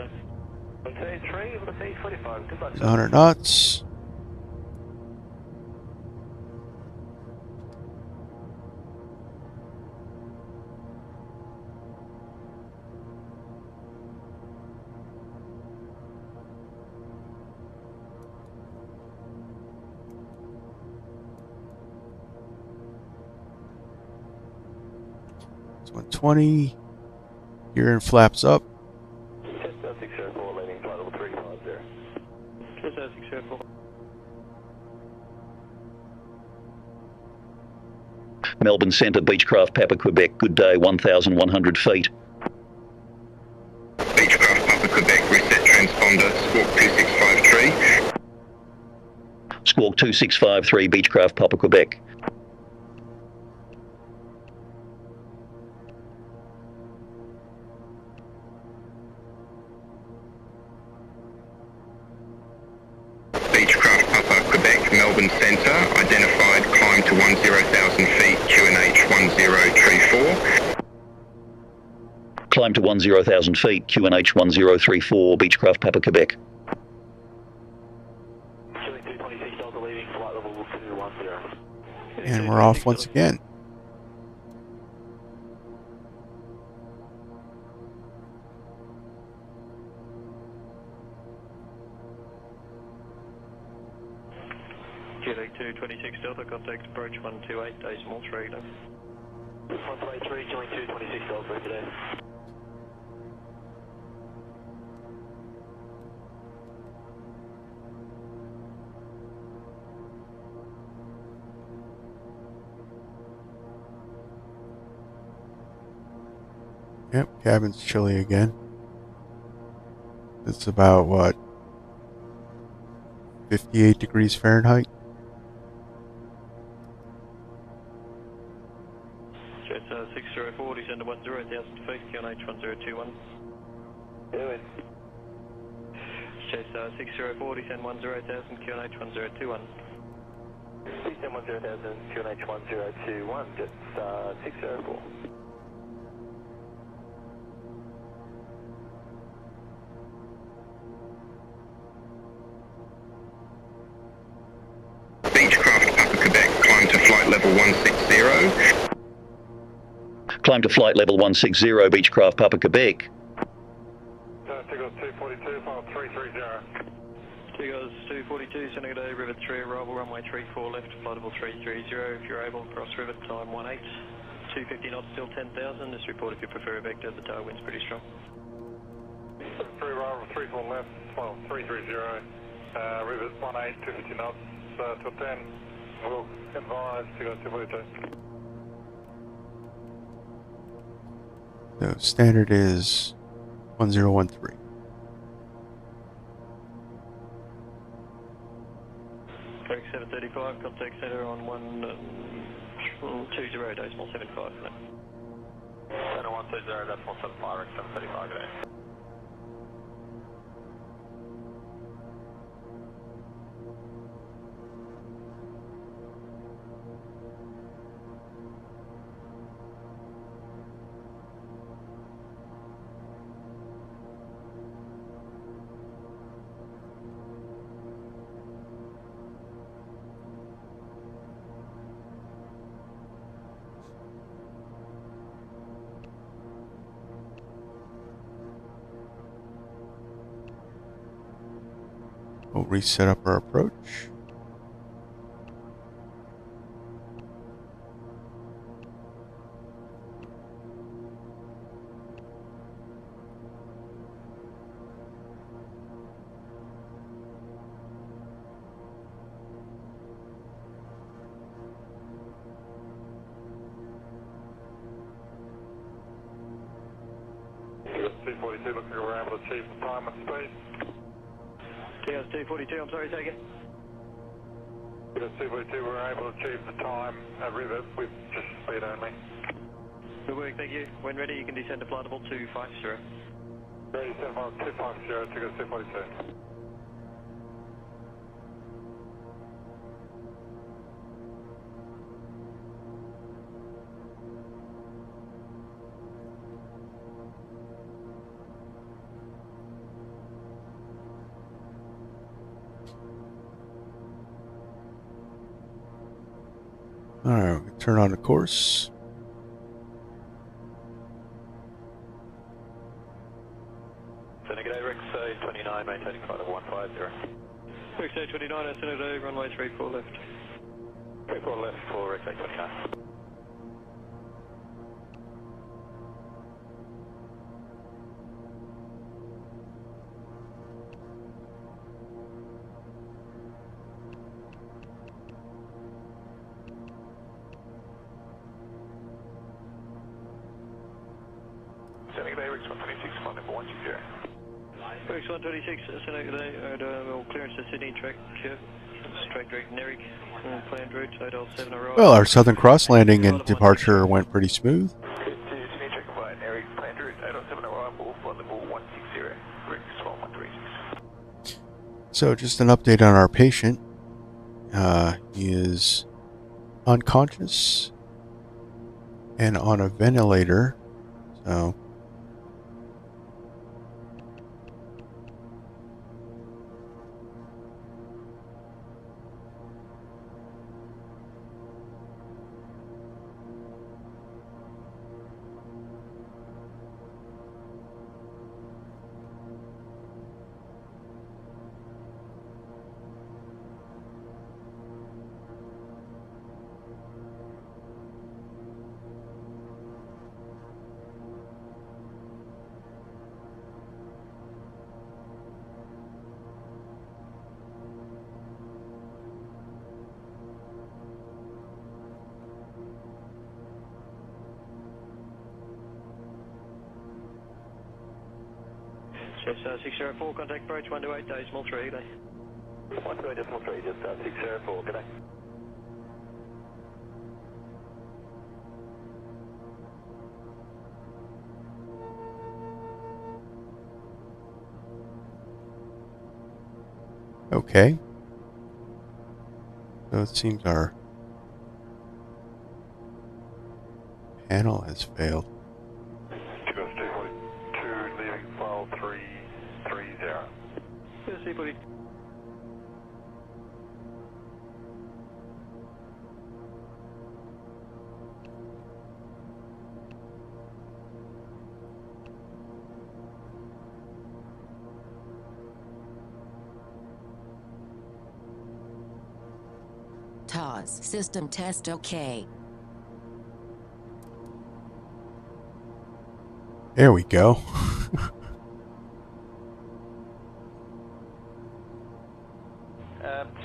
123, velocity 845, goodbye. 100 knots. It's 120. Gear and flaps up. Tesla 604, landing flight level 350. Tesla 604. Melbourne Centre, Beechcraft Papa Quebec, good day, 1,100 feet. Beechcraft Papa Quebec, reset transponder, squawk 2653. Squawk 2653, Beechcraft Papa Quebec. Beechcraft Papa Quebec, Melbourne Centre, identified, climb to 10,000 feet, QNH 1034. Climb to 10,000 feet, QNH 1034, Beechcraft Papa Quebec. Killing 226 Delta, leaving flight level 210. And we're off once again. Quebec 226 Delta, contact approach 128.3 left. 123, killing 226 Delta today. Yep, cabin's chilly again. It's about, what, 58 degrees Fahrenheit? Jet 6040, descend to 10,000 feet, QNH 1021. Doing. Jet 6040, descend 10,000, QNH 1021. Descend 10,000, QNH 1021, Jet 604. Beechcraft Upper Quebec, climb to flight level 160. Climb to flight level 160, Beechcraft Papa Quebec. Tigers 242, file 330. Tigers 242, Senegal Rivet 3, arrival runway 34 left, flight level 330. If you're able, cross Rivet, time 18. 250 knots, still 10,000. This report if you prefer a vector, the tailwind's pretty strong. 3 arrival 34 left, file 330. Rivet 18, 250 knots, till 10. We'll advise Tigers 242. So standard is 1013. Correct 735, contact center on 120.75. Center 120.75, 735 today. We'll reset up our approach. Tigers 242, looking like we're able to achieve the time and speed. Tigers 242, I'm sorry, take it. Tigers 242, we're able to achieve the time at Rivet with just speed only. Good work, thank you. When ready, you can descend to flight level 250. Ready, descend flight 250, Tigers 242. Alright, we can turn on the course. Senegal Rex 29, maintaining flight level 150. Rex 29, Senegal runway 34 left. 34 left for Rex 29. Senegal Rex 126, flight level 160. Rex 126, Senegal, all clearance to Sydney, track, straight direct Nerik, planned route, Hotel 7 arrival. Well, our Southern Cross landing and departure went pretty smooth. Sydney, track by Nerik, planned route, Hotel 7 arrival, flight level 160, Rex 136. So just an update on our patient. He is unconscious and on a ventilator. So Yes, 604, contact approach 128.3, good day. 128.3, just 604, good day. Okay. So it seems our panel has failed. 242, leaving file 330. Yes, C40. TOS, system test okay. There we go.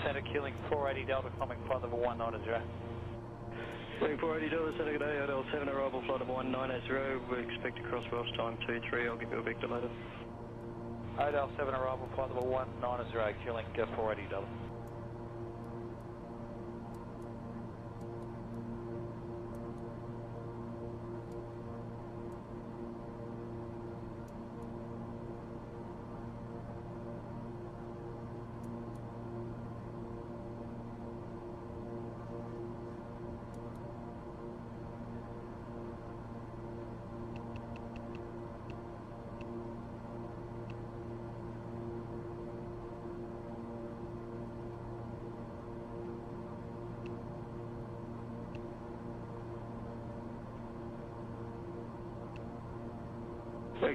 Center killing 480 Delta, climbing flight level 190. Moving 480 Delta, Center, good day, Hotel 7, arrival flight level 190. We expect to cross Welsh time 23, I'll give you a vector later. Hotel 7, arrival flight level 190, killing 480 Delta.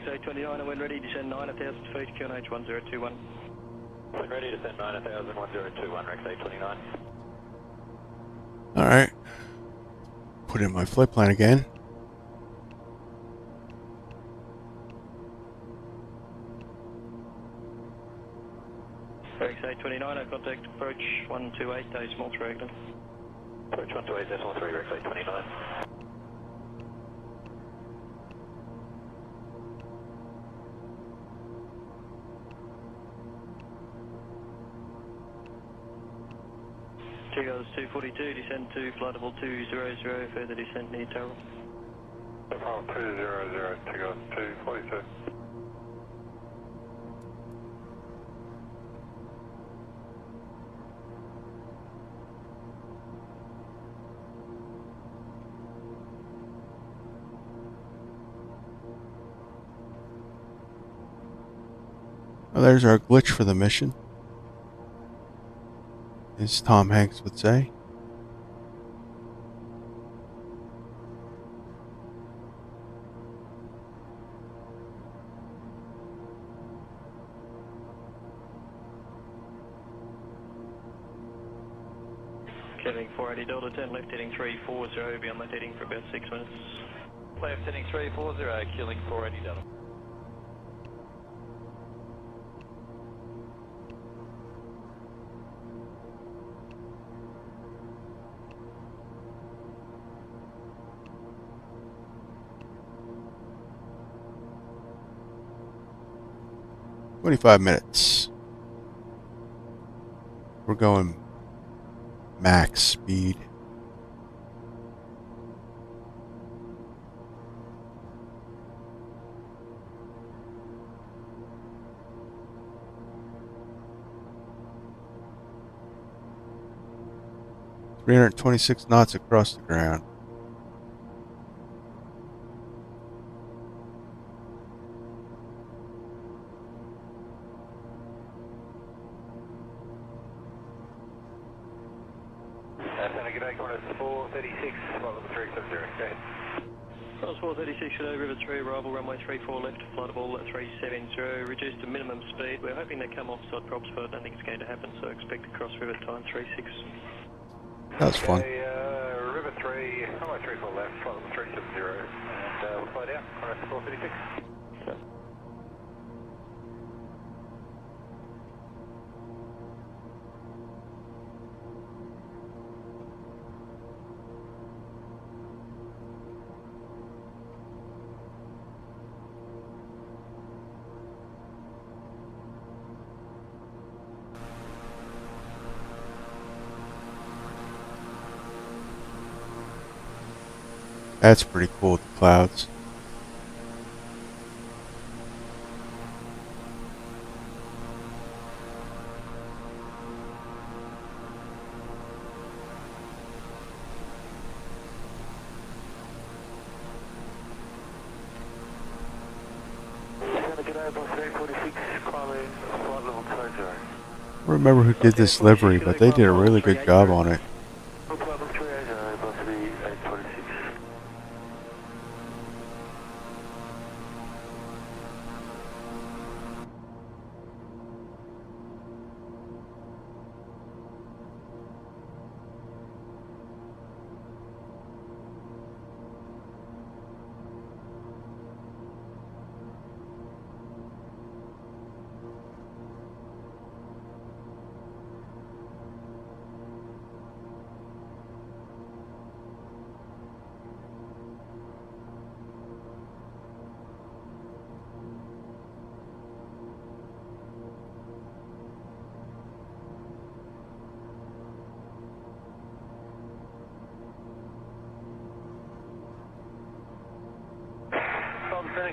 XA29, and when ready, descend 9,000 feet, QNH 1021. When ready, descend 9,000, 1021, XA29. Alright. Put in my flight plan again. XA29, I contact approach 128.3, England. Approach 128.3, XA29. Tigers 242, descend to flight level 200, further descent near Terrell. File 200, Tigers 242. Well, there's our glitch for the mission, as Tom Hanks would say. Killing 480 Delta 10, left heading 340, be on left heading for about 6 minutes. Left heading 340, killing 480 Delta. $25. We're going max speed. .326 knots across the ground. Good day, Connors 436, flight level 370, go ahead. Cross 436, good day, River 3, arrival runway 34 left, flight level 370, reduced to minimum speed. We're hoping to come offside props, but nothing's going to happen, so expect to cross River time 36. That was fun. Okay, River 3, runway 34 left, flight level 370, and we'll fly down, Connors 436. Okay. That's pretty cool with the clouds. I don't remember who did this livery, but they did a really good job on it.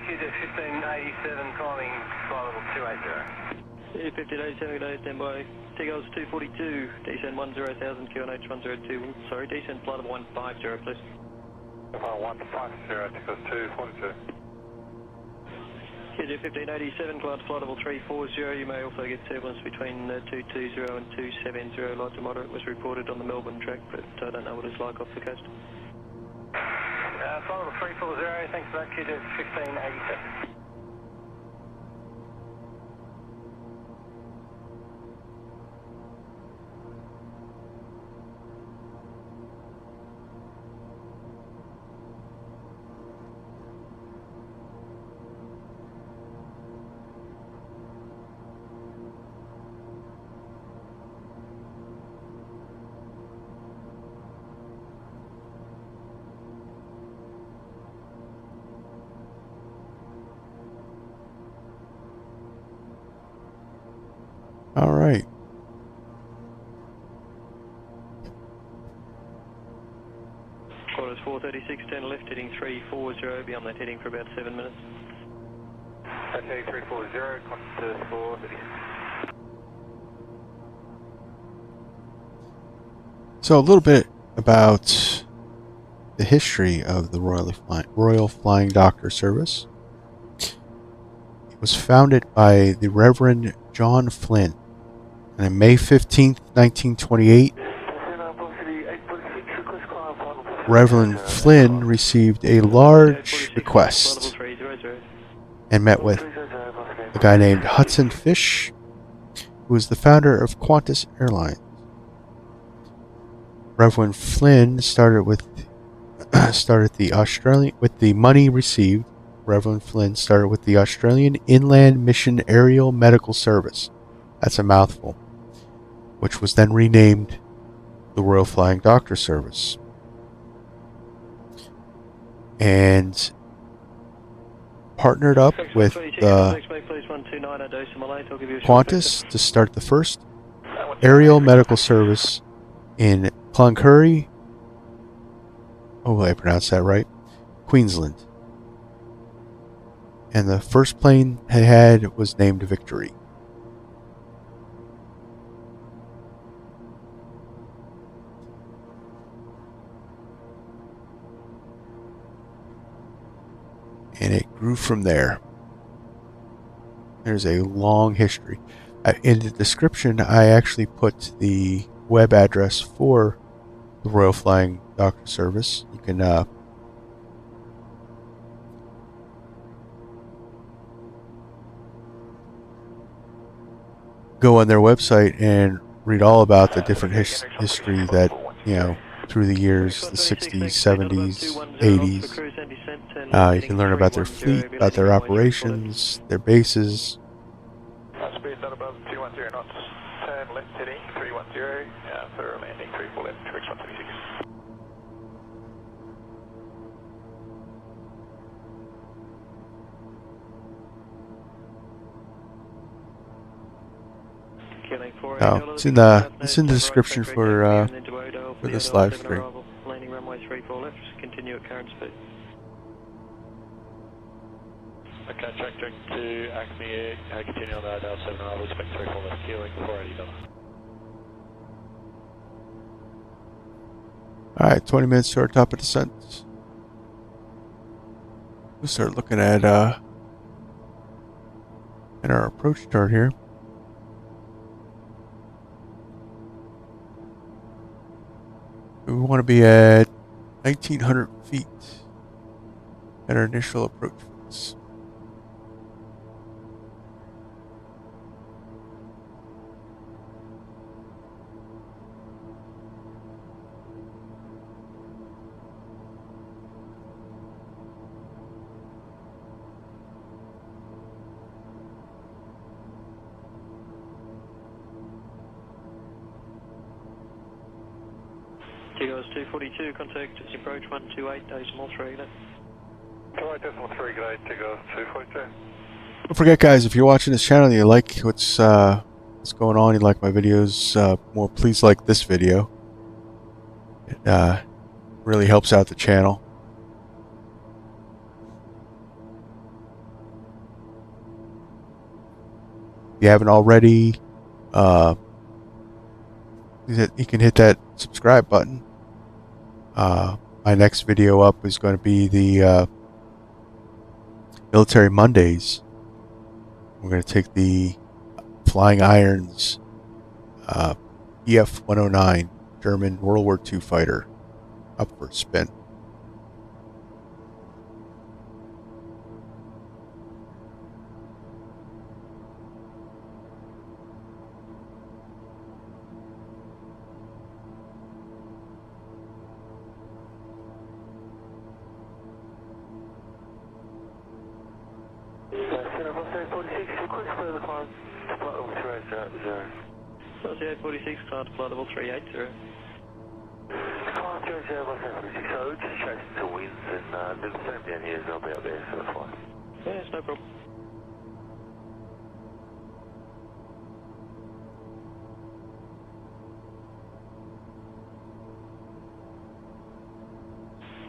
QZ1587 climbing flight level 280. 1587, good day, stand by. Seagulls 242, descend 10,000, QNH 102, sorry, descend flight level 150, please. 150, Seagulls 242. QZ1587, climb flight level 340, you may also get turbulence between 220 and 270, light to moderate was reported on the Melbourne track, but I don't know what it's like off the coast. Flight level 340, thanks for that, QZ1587. All right. Quarters 436, turn left, heading 340, be on that heading for about 7 minutes. Okay, 340, quarters 436. So a little bit about the history of the Royal Flying Doctor Service. It was founded by the Reverend John Flynn. And on May 15th, 1928, Reverend Flynn received a large request and met with a guy named Hudson Fish, who was the founder of Qantas Airlines. Reverend Flynn started with the money received. Reverend Flynn started with the Australian Inland Mission Aerial Medical Service. That's a mouthful. Which was then renamed the Royal Flying Doctor Service. And partnered up with Qantas to start the first aerial medical service in Kalgoorie, I pronounced that right, Queensland. And the first plane it had was named Victory. And it grew from there. There's a long history. In the description, I actually put the web address for the Royal Flying Doctor Service. You can go on their website and read all about the different history that, through the years, the 60s, 70s, 80s. You can learn about their fleet, about their operations, their bases. Speed not above 210 knots. Turn left heading 310. For landing 34 left, Twix 126. It's in the description for this live stream. Landing runway 34 left, continue at current current speed. Okay, track to Acme Air, continue on the Dial 7 arrival, expect 34 left, queuing $480. Alright, 20 minutes to our top of descent. We'll start looking at our approach chart here. We want to be at 1,900 feet at our initial approach phase. Kilo 242, contact approach 128, decimal 3, good day. 28 decimal 3, good day, Kilo 242. Don't forget, guys, if you're watching this channel and you like what's going on, you like my videos more, please like this video. It really helps out the channel. If you haven't already, you can hit that subscribe button. My next video up is going to be the Military Mondays. We're going to take the Flying Irons EF-109 German World War II fighter up for a spin. Cessna 46, climb to flight level 380. Climb 00146, so just chasing to winds and do the same down here as I'll be out there for the flight. Yes, no problem.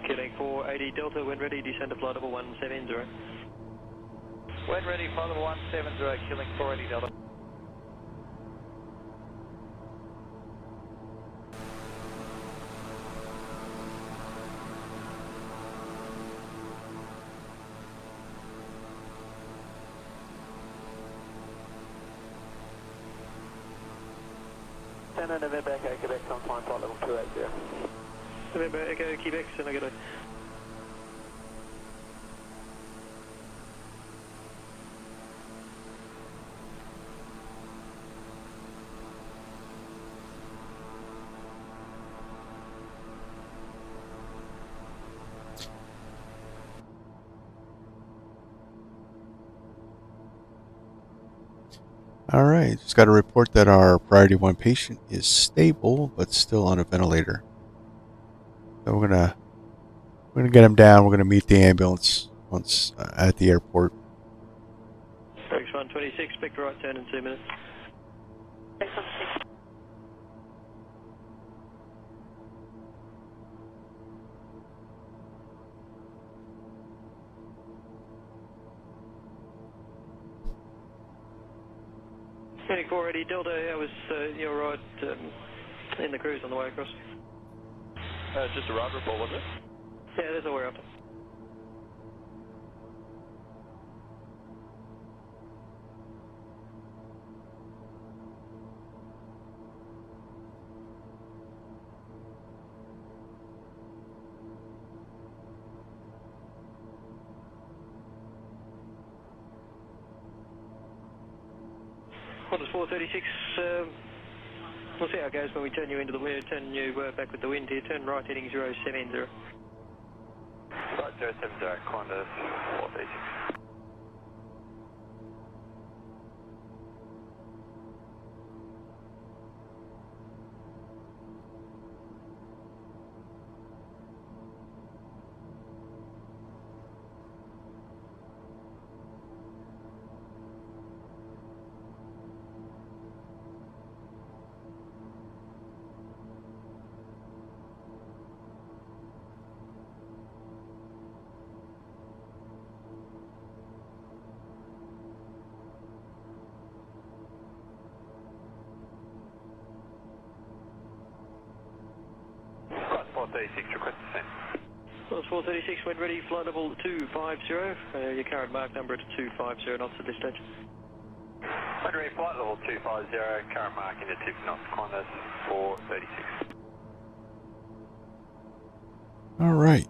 Killing 480 Delta, when ready, descend to flight level 170. When ready, flight level 170, killing 480 Delta. November Echo Quebec on flight level 280. November Echo Quebec, Jandakot. Alright, just got to report that our priority 1 patient is stable, but still on a ventilator. So we're gonna get him down. We're gonna meet the ambulance once at the airport. Breaks 126, expect a right turn in 2 minutes. Heading 480 Delta, how was your ride in the cruise on the way across? Just a ride report, was it? Yeah, that's all we're after. Qantas 436, we'll see how it goes when we turn you into the wind, turn you back with the wind here, turn right heading 070. Right, 070, Qantas 436. 436, request descent. Well, 436, wind ready, flight level 250. Your current mark number at 250 knots at this stage. Wind ready, flight level 250, current mark into 2 knots, Qantas 436. All right.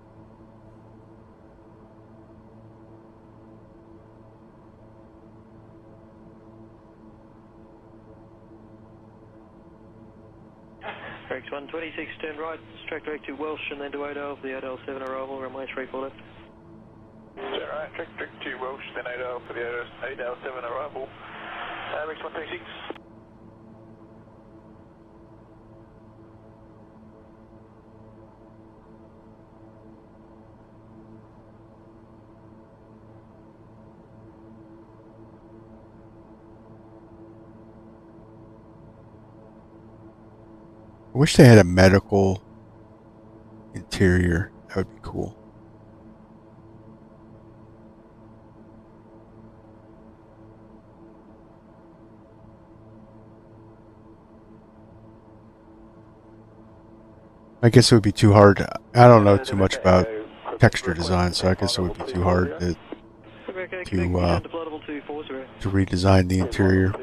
Rex 126, turn right, track direct to Welsh and then to Odell, the Odell 7 arrival, runway 34 left. Turn right, track direct to Welsh, then Odell for the Odell 7 arrival. Rex 126. I wish they had a medical interior. That would be cool. I guess it would be too hard. I don't know too much about texture design, so I guess it would be too hard to redesign the interior.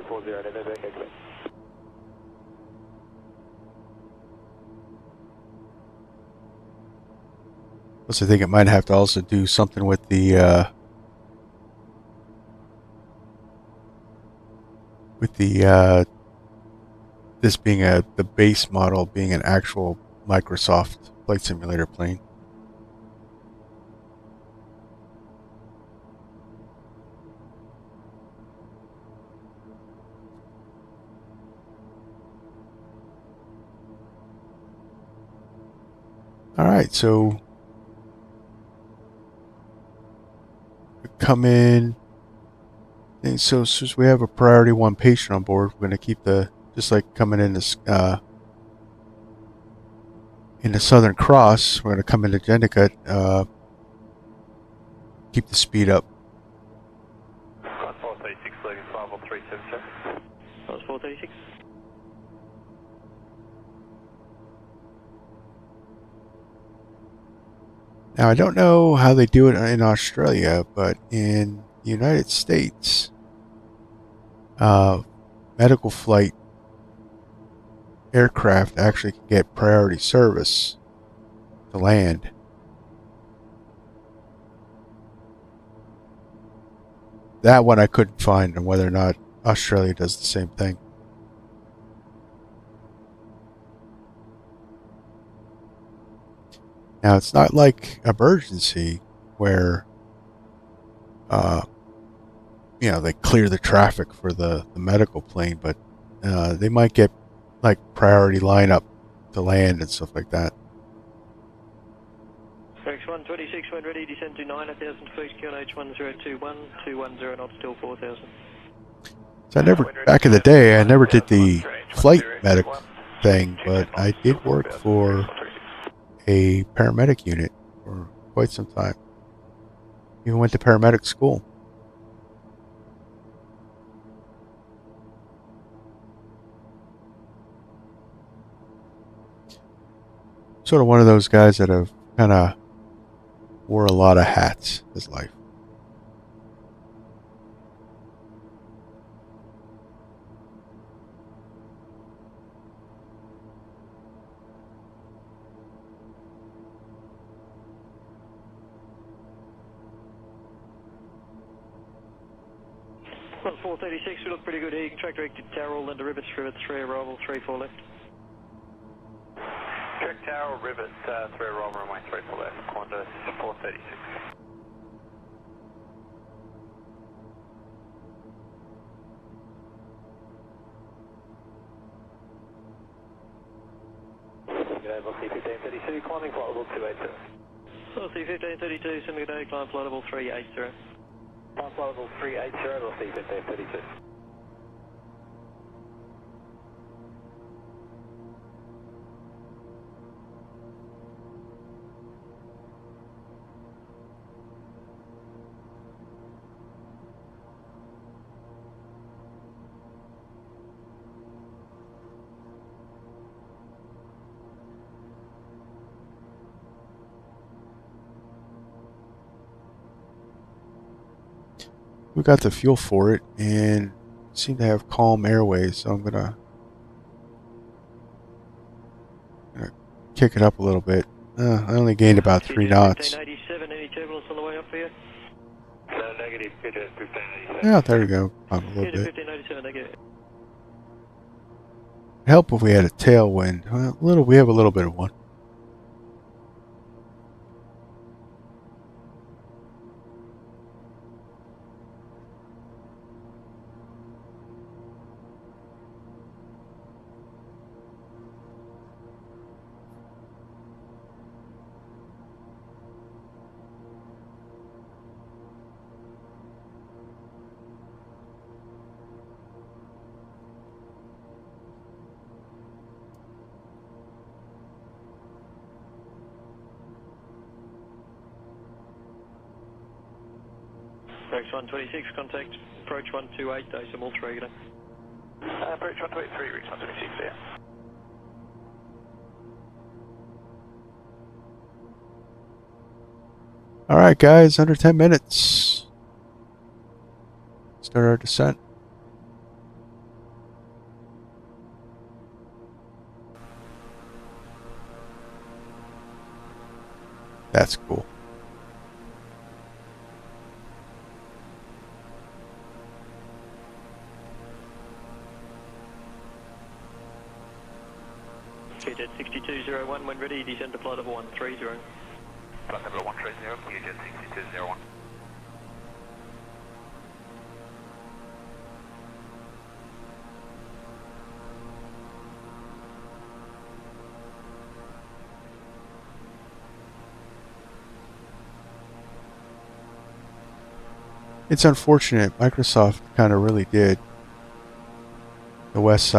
Plus, I think it might have to also do something with the this being the base model being an actual Microsoft flight simulator plane. All right, so come in. And so since we have a priority 1 patient on board, we're going to keep just like coming in the Southern Cross, we're going to come into Jandakot, keep the speed up. 436, leaving 51377. That was 436. Now, I don't know how they do it in Australia, but in the United States, medical flight aircraft actually can get priority service to land. That one I couldn't find, and whether or not Australia does the same thing. Now, it's not like emergency where, they clear the traffic for the medical plane, but they might get like priority lineup to land and stuff like that. Rex 126, wind ready, descend to 9,000 feet, QNH 1021, 210 knots, still 4,000. So back in the day, I never did the flight medic thing, but I did work for a paramedic unit for quite some time. Even went to paramedic school. Sort of one of those guys that have kind of wore a lot of hats in his life. Well, 436, we look pretty good here. You can track direct to Tarrell, then to Rivets, Rivet 3, arrival 34 left. Track Tower, Rivets, 3 arrival, runway 34 left, Qantas 436. G'day, Boxy 1532, climbing flight level 280. Boxy 1532, send me good day, climb flight level 380. Climb flight level 380, Boxy 1532. we got the fuel for it and seem to have calm airways, so I'm gonna kick it up a little bit. I only gained about 3 knots. 1587, any turbulence on the way up for you? No, negative, Peter, 1587. Yeah, there we go. Up a little Peter, bit. 1587, negative. It'd help if we had a tailwind. Well, we have a little bit of one. Approach 126, contact approach 128, decimal 3, you know. Approach 123, reach 126, yeah. Alright guys, under 10 minutes. Start our descent. That's cool. Jet 6201, when ready, descend to flight level 130. Flight level 130, Jet 6201. It's unfortunate. Microsoft kind of really did the west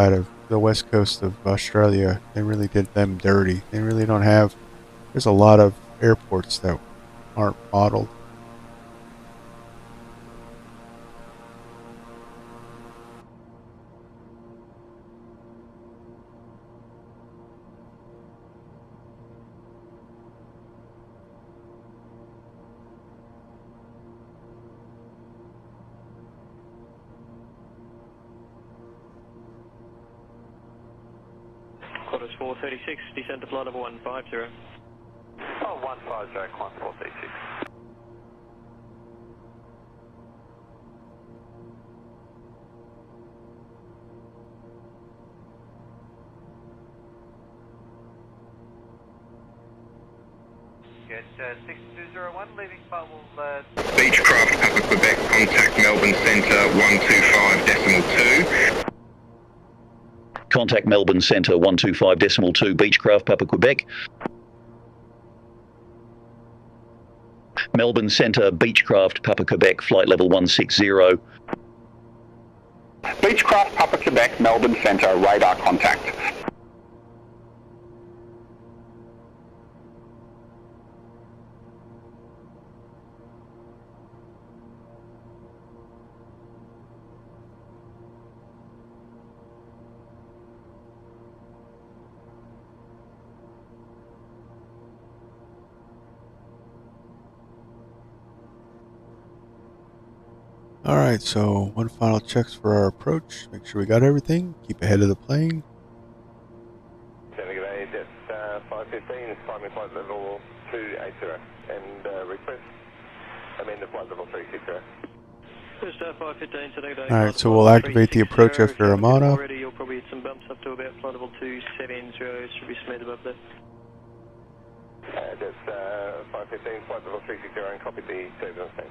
coast of Australia. They really did them dirty. They really don't have. There's a lot of airports that aren't modeled. Quarters 436, descend to flight level 150. Oh, 150, climb 436. Get 6201, leaving flight will... Beechcraft, Papa Quebec, contact Melbourne Centre 125.2. Contact Melbourne Centre 125.2, Beechcraft, Papa Quebec. Melbourne Centre, Beechcraft, Papa Quebec, flight level 160. Beechcraft, Papa Quebec, Melbourne Centre, radar contact. Alright, so one final checks for our approach. Make sure we got everything. Keep ahead of the plane. Jandakot Jet 515, climbing flight level 280, and request amend the flight level 360. First 515, Jandakot. Alright, so we'll activate the approach after Armada. Already, you'll probably hit some bumps up to about flight level 270, should be smooth above that. Jet 515, flight level 360, and copy the turbulence name.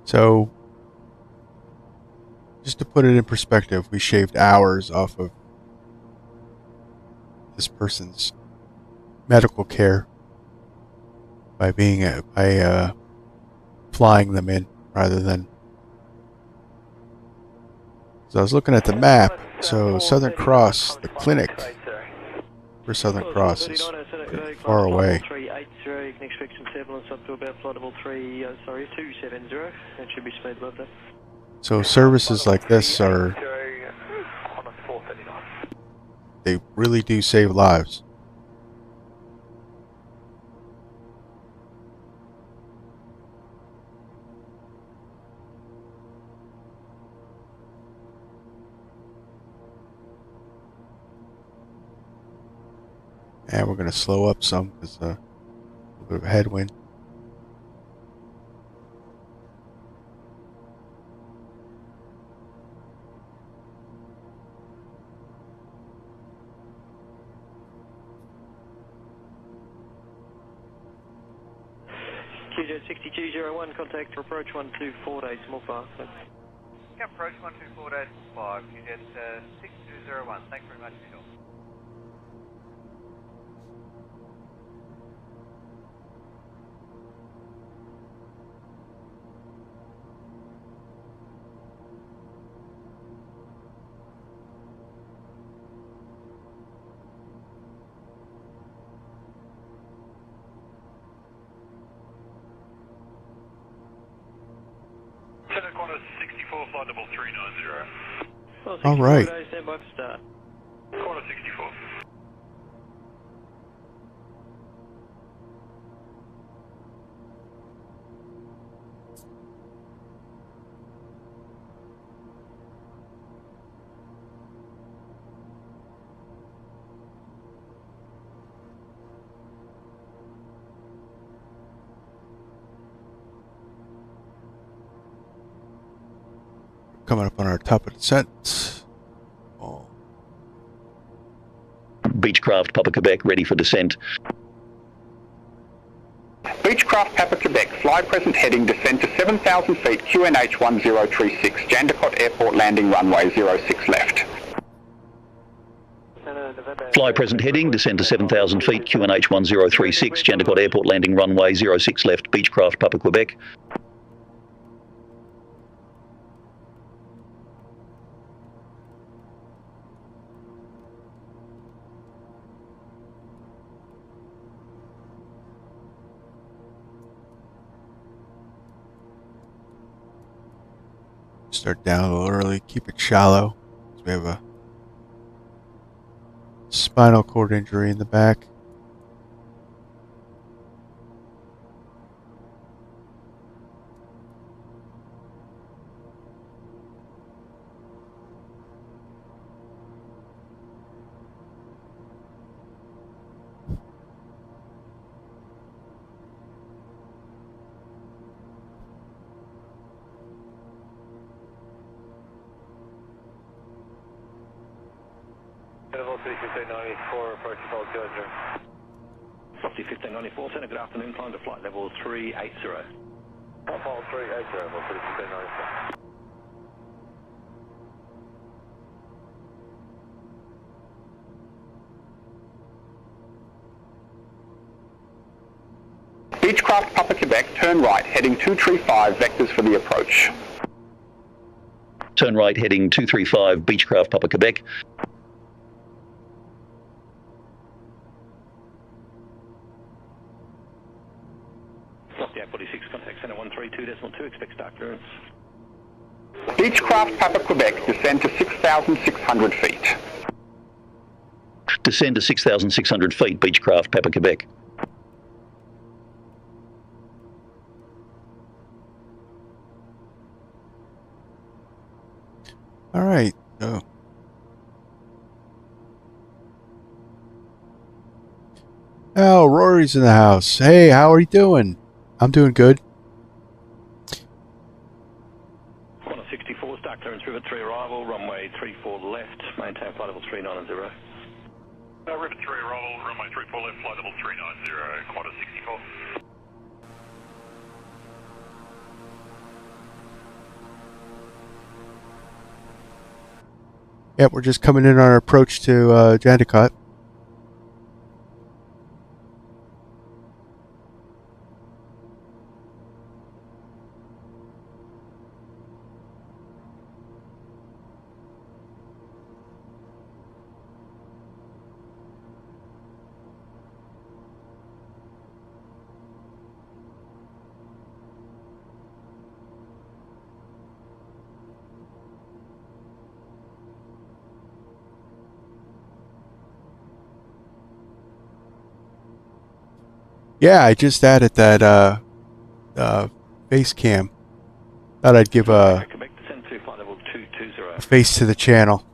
So, just to put it in perspective, we shaved hours off of this person's medical care by flying them in rather than. So I was looking at the map. So Southern Cross, the clinic for Southern Cross is pretty far away. 380, you can expect some turbulence up to about flight level 270. That should be speed above that. So services like this are, they really do save lives. And we're going to slow up some because a little bit of a headwind. QJ 6201, contact for approach 124 days, small fast. Approach 124 days, 5, QJ 6201, thanks very much for your help. Qantas 64, flight level 390. All right. Stand by for start. Qantas 64. Coming up on our top of descent. Oh. Beechcraft Papa Quebec ready for descent. Beechcraft Papa Quebec, fly present heading, descend to 7,000 feet, QNH 1036, Jandakot Airport landing runway 06 left. Fly present heading, descend to 7,000 feet, QNH 1036, Jandakot Airport landing runway 06 left, Beechcraft Papa Quebec. Start down a little early, keep it shallow. We have a spinal cord injury in the back. Level 1594, approaching Paul Georgia. 1594, Center, good afternoon, climb to flight level 380. Paul 380, level 1594. Beechcraft Papa Quebec, turn right, heading 235, vectors for the approach. Turn right heading 235, Beechcraft Papa Quebec. Lockdown 46, contact center 132.2, expect start clearance. Beechcraft Papa Quebec, descend to 6,600 feet. Descend to 6,600 feet, Beechcraft Papa Quebec. All right. Oh. Oh, Rory's in the house. Hey, how are you doing? I'm doing good. 164, start clearance, Rivet 3 arrival, runway 34 left, maintain flight level 390. Rivet 3 arrival, runway 34 left, flight level 390, Qantas 64. Yep, we're just coming in on our approach to Jandakot. Yeah, I just added that face cam. Thought I'd give a face to the channel.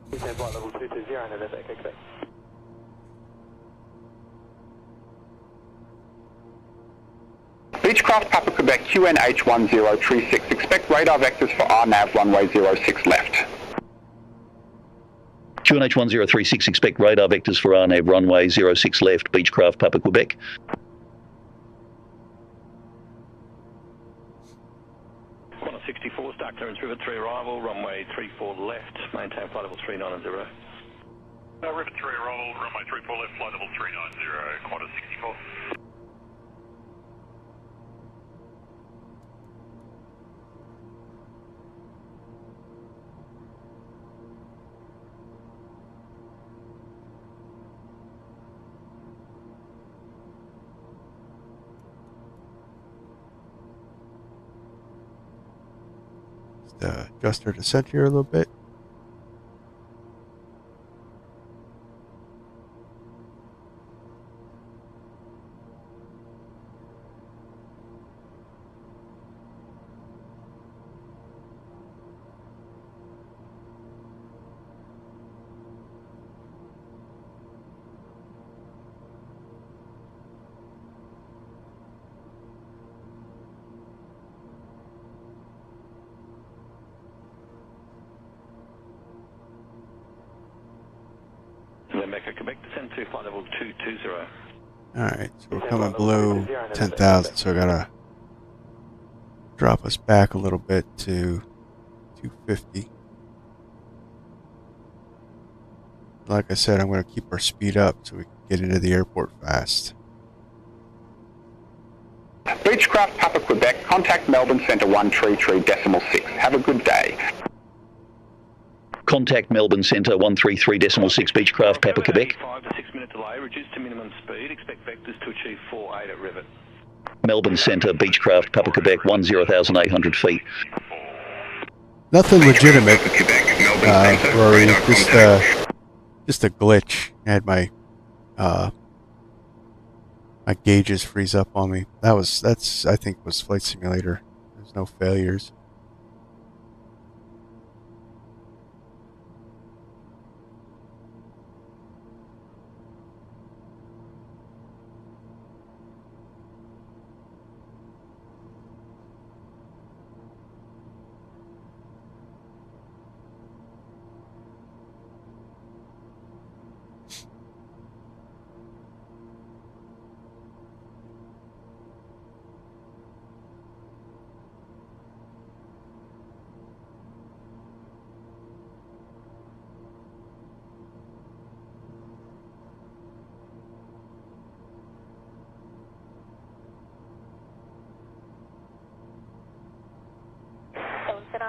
Beechcraft Papa Quebec QNH1036. Expect radar vectors for RNAV runway 06 left. QNH1036, expect radar vectors for RNAV runway 06 left, Beechcraft Papa Quebec. Qantas 64, start clearance Rivet 3 arrival, runway 34 left, maintain flight level 390. Rivet 3 arrival, runway 34 left, flight level 390, Qantas 64. Adjust our descent here a little bit. Mecca, Quebec, descend to flight level 220. Alright, so we're coming below 10,000, so I gotta drop us back a little bit to 250. Like I said, I'm going to keep our speed up so we can get into the airport fast. Beechcraft Papa Quebec, contact Melbourne Centre 133.6. Have a good day. Contact Melbourne Centre 133.6, Beechcraft Papa Quebec. 5 to 6 minute delay, reduced to minimum speed, expect vectors to achieve 48 at Rivet. Melbourne Centre, Beechcraft Papa Quebec, 10,800 feet. Nothing legitimate, Rory, just a glitch. I had my my gauges freeze up on me. That's I think was Flight Simulator. There's no failures.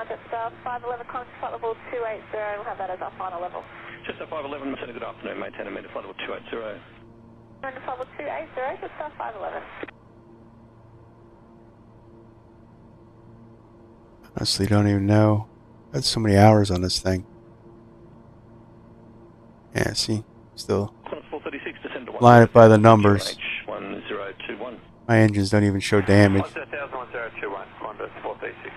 Just 511 contact flight level 280, we'll have that as our final level. Just 511, maintain a good afternoon, maintain a meter flight level 280. Flight level 280, just 511. Honestly, don't even know. That's so many hours on this thing. Yeah, see? Still line it by the numbers. My engines don't even show damage. 1021, Qantas 436.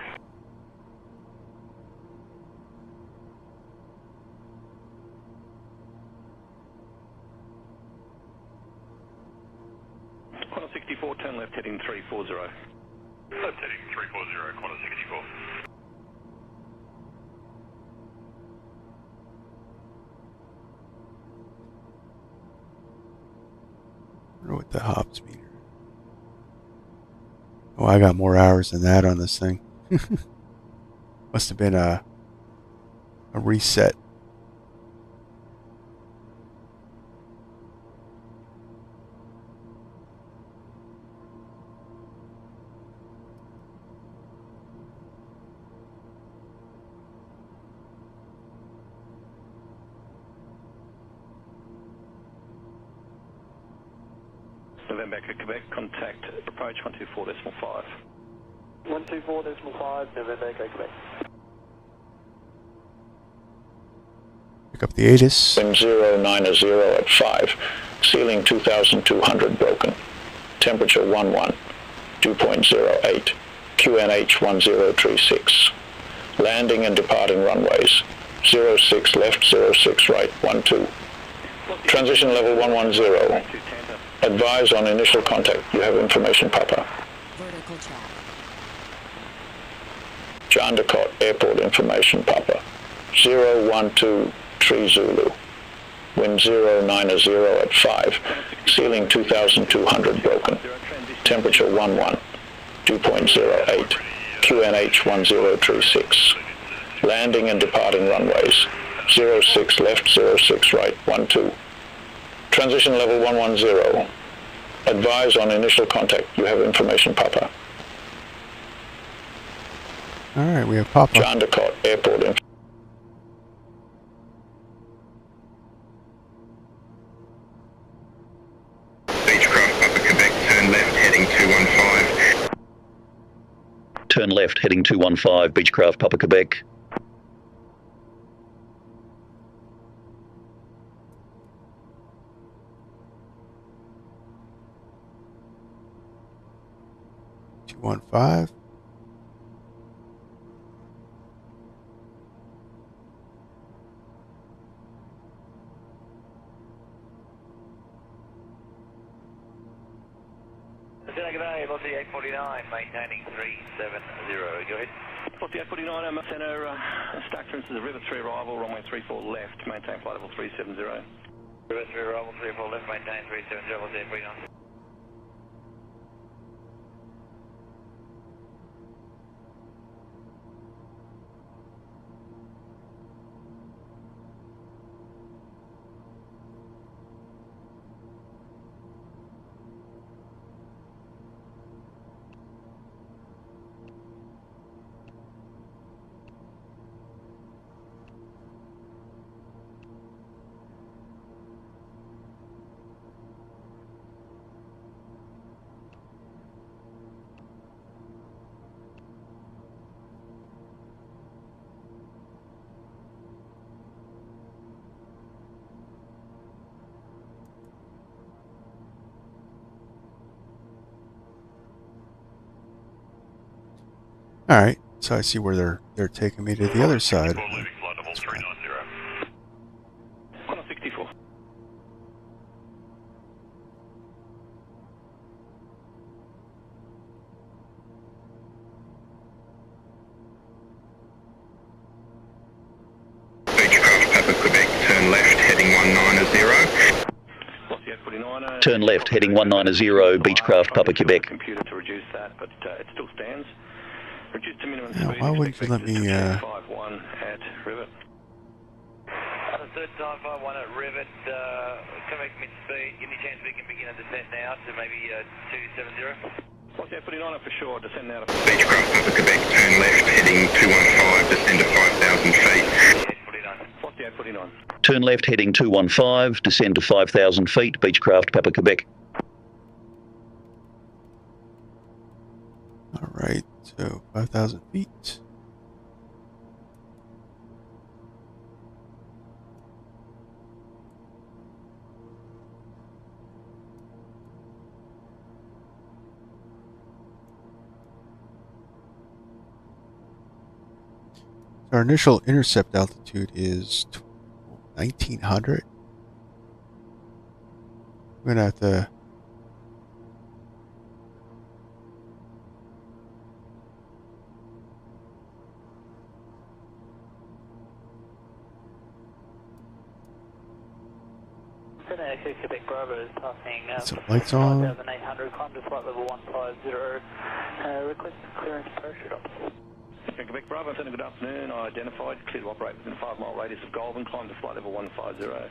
Qantas 64, turn left heading 340. Left heading 340, Qantas 64. I wonder what the hops meter. Oh, I got more hours than that on this thing. Must have been a reset. November Echo Quebec, contact approach 124.5. 124.5, November Echo Quebec. Pick up the ATIS. Wind 090 at 5, ceiling 2,200 broken. Temperature 11, dew point 08, QNH 1036. Landing and departing runways 06 left, 06 right, 12. Transition level 110. Advise on initial contact. You have information, Papa. Vertical track. Jandakot Airport information, Papa. 012 Tree Zulu. Wind 090 at 5. Ceiling 2200 broken. Temperature 11. Dew point 08. QNH 1036. Landing and departing runways 06 left, 06 right, 12. Transition level 110. Advise on initial contact. You have information, Papa. All right, we have Papa. Jandakot Airport Beechcraft Papa Quebec, turn left heading 215. Turn left heading 215, Beechcraft Papa Quebec. One five. Jandakot, Lottie 849, maintaining 370. Go ahead. Lottie 849, I'm center, stack for instance, River 3 arrival, runway 34 left, maintain flight level 370. River 3 arrival, 34 left, maintain 370, Lottie 849. All right, so I see where they're taking me to the other side. Beechcraft Papa Quebec, turn left heading 190. Turn left heading 190, Beechcraft Papa Quebec. Computer to reduce that, but it still stands. Reduce to minimum Yeah, speed. why wouldn't you let me? 51 at Rivet. Third time 51 at Rivet. Come back mid speed. Any chance we can begin a descent now to maybe 270? What's that 49 for sure? Descend now to Beechcraft Papa Quebec, turn left heading 215, descend to 5,000 feet. What's the 849? Turn left heading 215, descend to 5,000 feet, Beechcraft Papa Quebec. All right, so 5,000 feet. Our initial intercept altitude is 1,900. We're gonna have to. Quebec Bravo is passing Some lights on. 5,800, climb to flight level 150. Request clearance parachute officer. Quebec Bravo, good afternoon. Identified, clear to operate within a 5-mile radius of Goulburn, climb to flight level 150.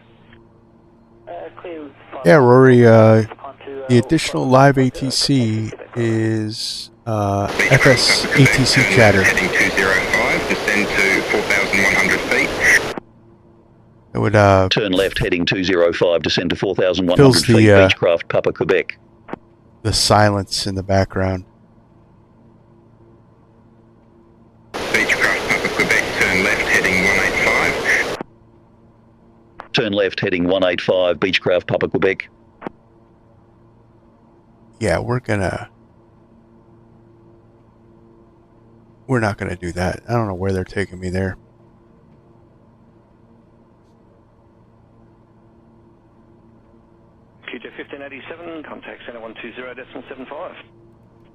Clear. Yeah, Rory. The additional live ATC is FS ATC chatter. Heading 205, descend to 4,100 feet. It would turn left heading 205, descend to 4,100 fills feet, Beechcraft Papa Quebec. The silence in the background. Beechcraft Papa Quebec, turn left heading 185. Turn left heading 185, Beechcraft Papa Quebec. yeah, we're not gonna do that. I don't know where they're taking me there. QJ 1587, contact center 120.75.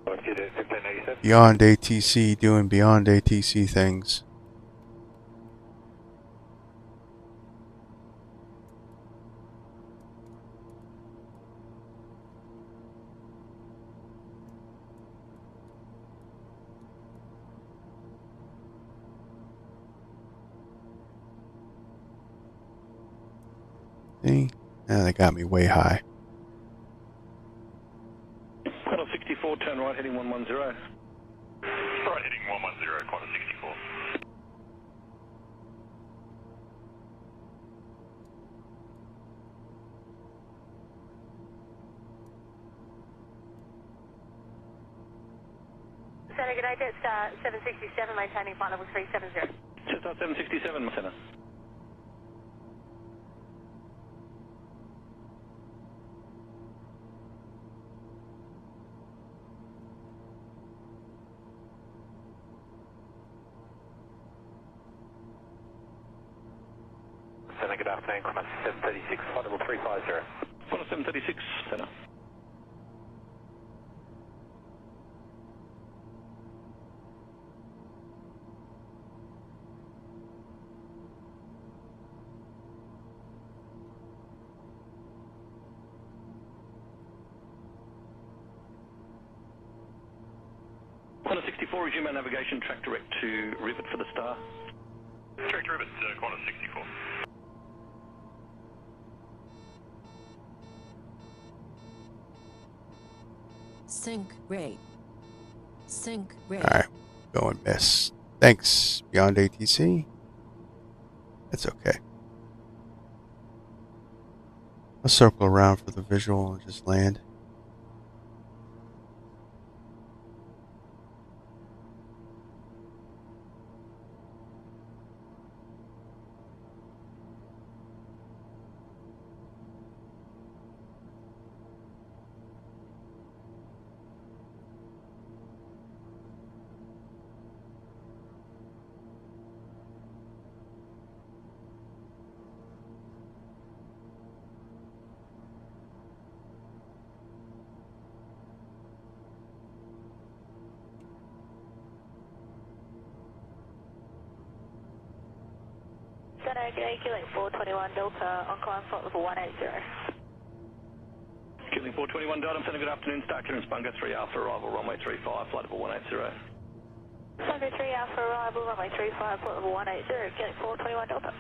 QJ 1587. Beyond ATC, doing beyond ATC things. See? Now they got me way high. Quarter 64, turn right heading 110. Right heading 110, quarter 64. Center, good day, it's 767, maintaining flight level 370. Cessna 767, Center. Center, good afternoon, Qantas 736, flight level 350. Qantas 736, Center. Qantas 64, resume our navigation, track direct to Rivet for the star. Track to Rivet, Qantas 64. Sync rate. Sync rate. Alright, go and miss. Thanks, beyond ATC. That's okay. I'll circle around for the visual and just land. Center, good day, Killing 421 Delta, on climb flight level 180. Killing 421 Delta, Center, good afternoon, start clearance Bunga 3 Alpha, arrival runway 35, flight level 180. Bunga 3 Alpha, arrival runway 35, flight level 180, Killing 421 Delta.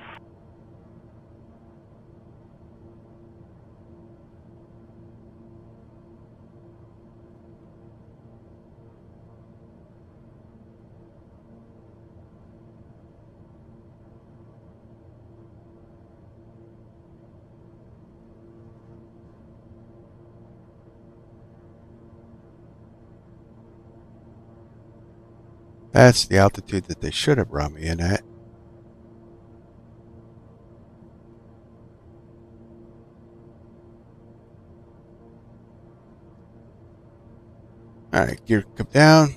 That's the altitude that they should have brought me in at. Alright, gear come down.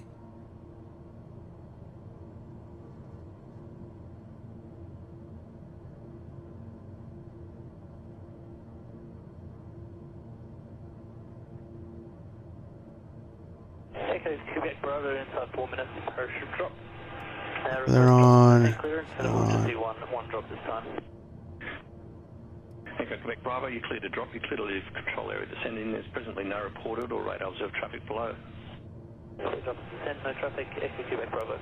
Echoes Quebec Bravo inside 4 minutes, parachute drop. They're on. Clearance, and we'll just do one drop this time. Echo Quebec Bravo, you cleared to drop, you cleared to leave control area descending. There's presently no reported or radar observed traffic below. Drop descend, no traffic, Echo Quebec Bravo.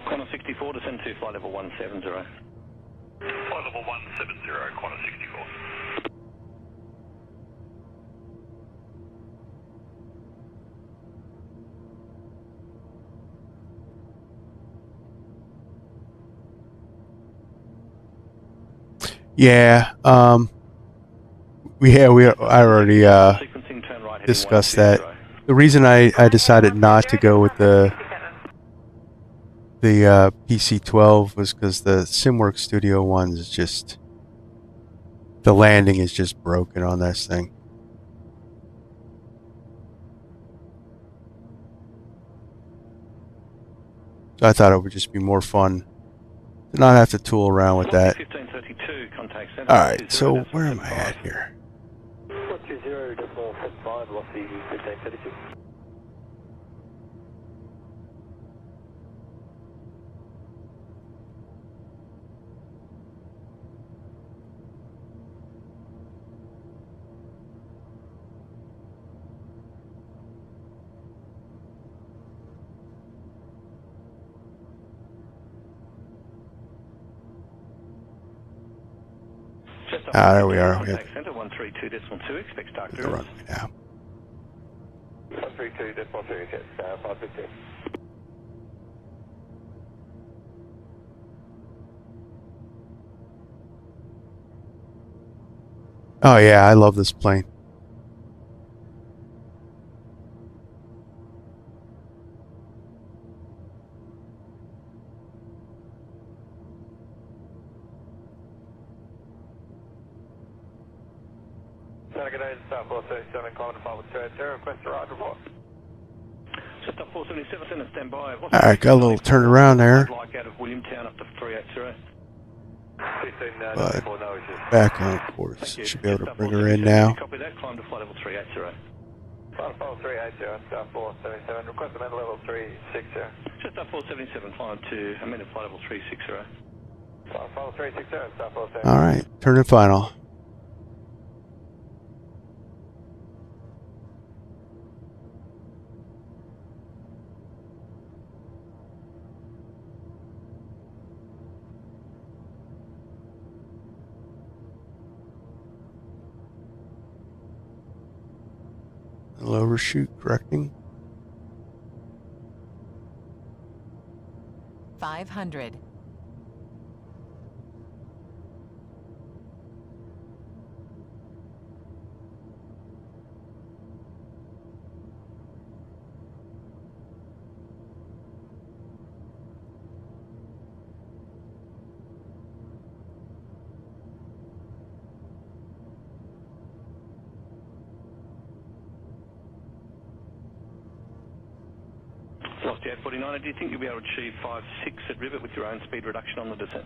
Qantas 64, descend to flight level 170. Flight level 170, Qantas 64. Yeah, I already discussed that. The reason I decided not to go with the PC-12 was because the SimWorks Studio one is just, the landing is just broken on this thing. So I thought it would just be more fun to not have to tool around with that. Alright, so where am I at here? 120.5, velocity 1532. Ah, there we are. We have Center 132.2, expect start the runway now. 132.2, yes, 515. Oh yeah, I love this plane. Jandakot South 437, Common 520, request a ride report. Just up 477, center standby. Alright, got a little turnaround there. Like out of Williamtown up to 380. But back on course. Should be able to bring her in now. Copy that, climb to flight level 380. Flight level 380, South 477, request amend level 360. Just up 477, climb to amended flight level 360. Flight level 360, South 477. Alright, turn and final. Overshoot, correcting. 500. Lost you at 49. Do you think you'll be able to achieve 5.6 at Rivet with your own speed reduction on the descent?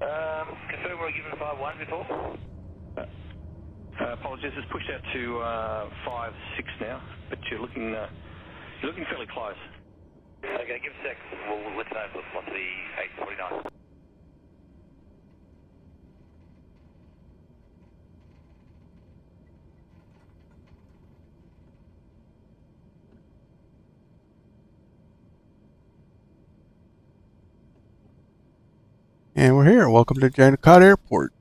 Confirm we're given 5.1 before? Apologies, it's pushed out to 5.6 now, but you're looking fairly close. Okay, give us a sec. We'll let you know what's the 849. And we're here. Welcome to Jandakot Airport.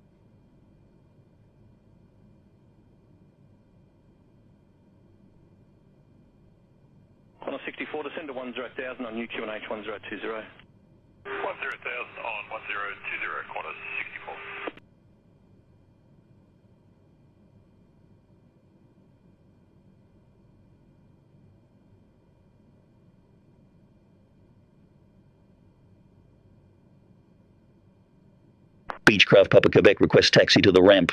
On a 64, descend to 10,000 on UQ and H 1020. 10,000 on 1020, Qantas 64. Beechcraft Papa Quebec requests taxi to the ramp.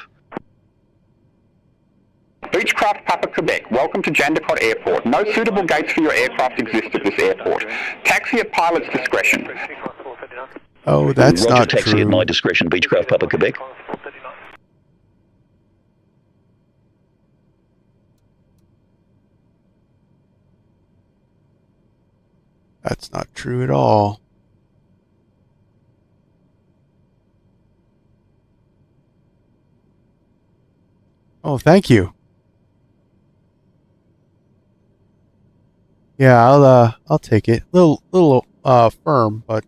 Beechcraft Papa Quebec, welcome to Jandakot Airport. No suitable gates for your aircraft exist at this airport. Taxi at pilot's discretion. Oh, that's Roger, not taxi true. at my discretion, Beechcraft Papa Quebec. That's not true at all. Oh, thank you. Yeah, I'll take it. Little firm, but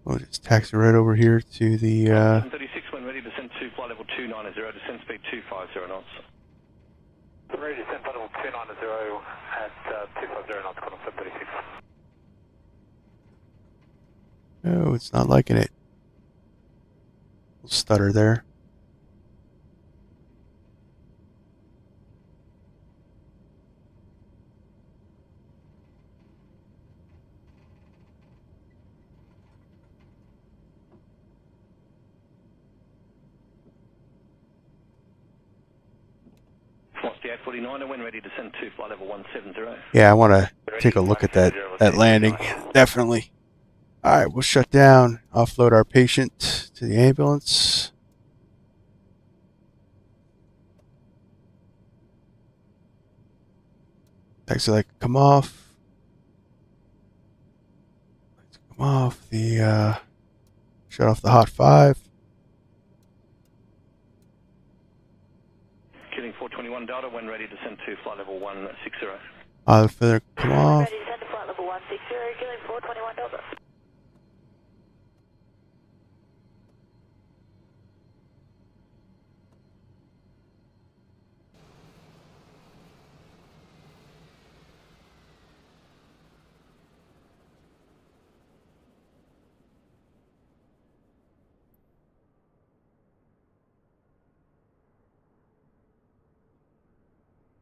we'll just taxi right over here to the 36 when ready, descend to flight level 290. 290, descend speed 250 knots. Ready to descend level 290 at 250 knots, Column 736. Oh, it's not liking it. Little stutter there. What's the 849 when ready to send to flight level 170? Yeah, I want to take a look at that landing. Definitely. All right, we'll shut down, offload our patient to the ambulance. Exit light come off. Come off. The shut off the hot 5. Killing 421 Delta when ready to send to flight level 160. Feather come off. Ready to send to flight level 160, killing 421 Delta.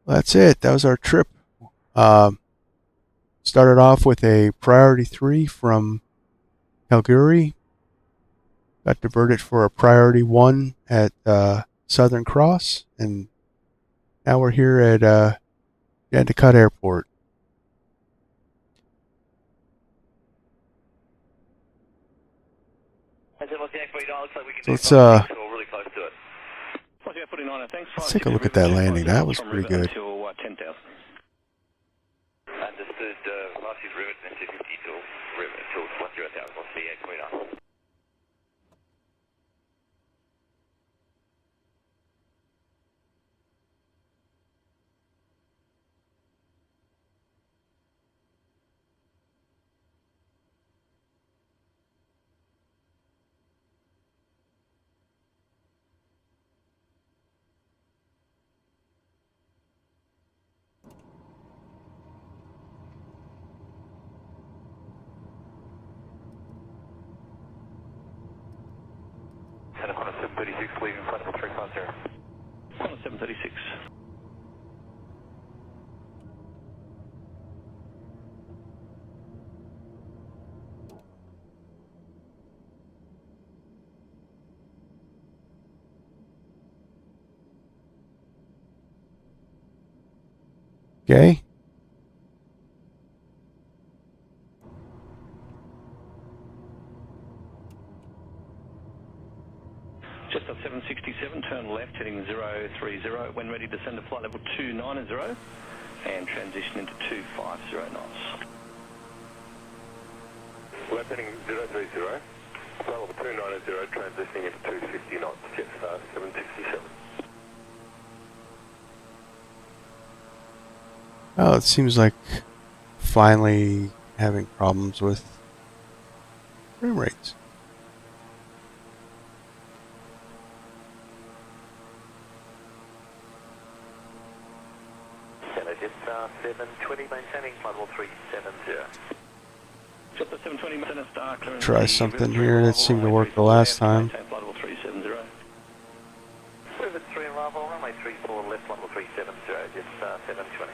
That's it. That was our trip. Started off with a priority 3 from Kalgoorie. Got diverted for a priority 1 at Southern Cross, and now we're here at Jandakot Airport. So let's take a look at that landing. That was pretty good. Understood, last is rivet, and 250 till rivet, till 10,000, we'll see 829. Center Connor 736, leaving flight level 350. Connor 736. Okay. Just at 767, turn left, heading 030. When ready, descend to flight level 290 and transition into 250 knots. Left heading 030, flight level 290, transitioning into 250 knots, Jetstar 767. Well, it seems like finally having problems with frame rates. Hello, Jetstar 720, maintaining flight level 370. Just at 720, maintain star clearance. Try something here that seemed to work the last time. Maintain flight level 370. Rivet 3 arrival, runway 34 left, flight level 370, Jetstar 720.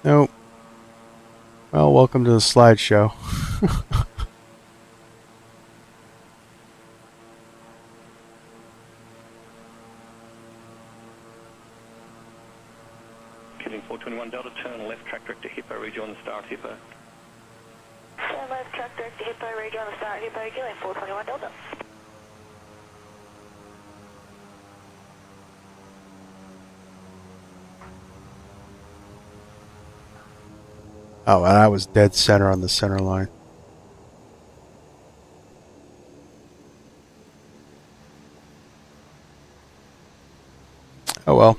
Nope. Well, welcome to the slideshow. Killing 421 Delta, turn left, track direct to Hippo, rejoin the start Hippo. Turn left, track direct to Hippo, rejoin the start Hippo, killing 421 Delta. Oh, and I was dead center on the center line. Oh well.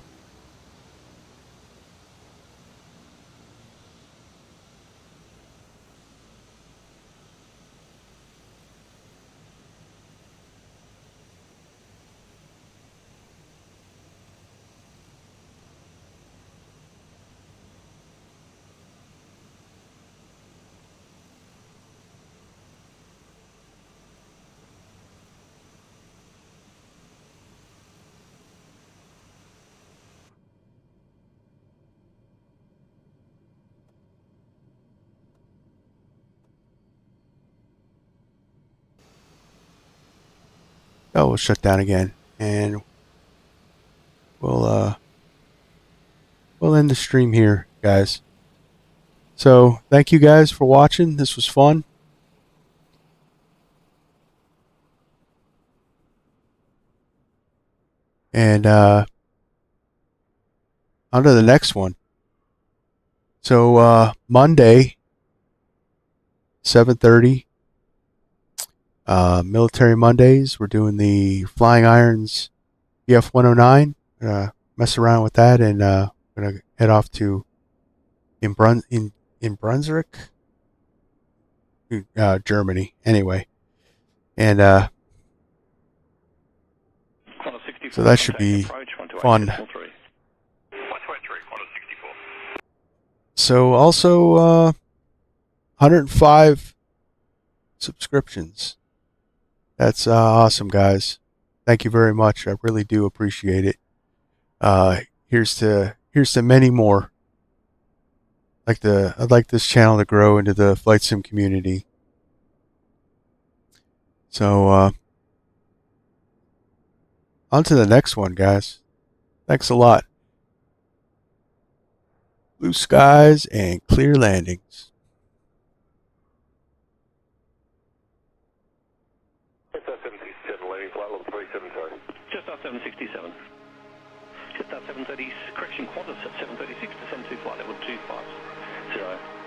Oh, we'll shut down again, and we'll end the stream here, guys. So thank you guys for watching. This was fun. And on to the next one. So Monday, 7:30, Military Mondays. We're doing the Flying Irons BF-109. Mess around with that, and we're gonna head off to in Brunswick, Germany. Anyway, and so that should be fun. So also 105 subscriptions. That's awesome, guys. Thank you very much. I really do appreciate it. Here's to many more. I'd like this channel to grow into the flight sim community. So on to the next one, guys. Thanks a lot. Blue skies and clear landings. Just after 767, landing flight level 37, sorry. Just after 767. Just after 730, correction Qantas at 736, descend to flight level 250.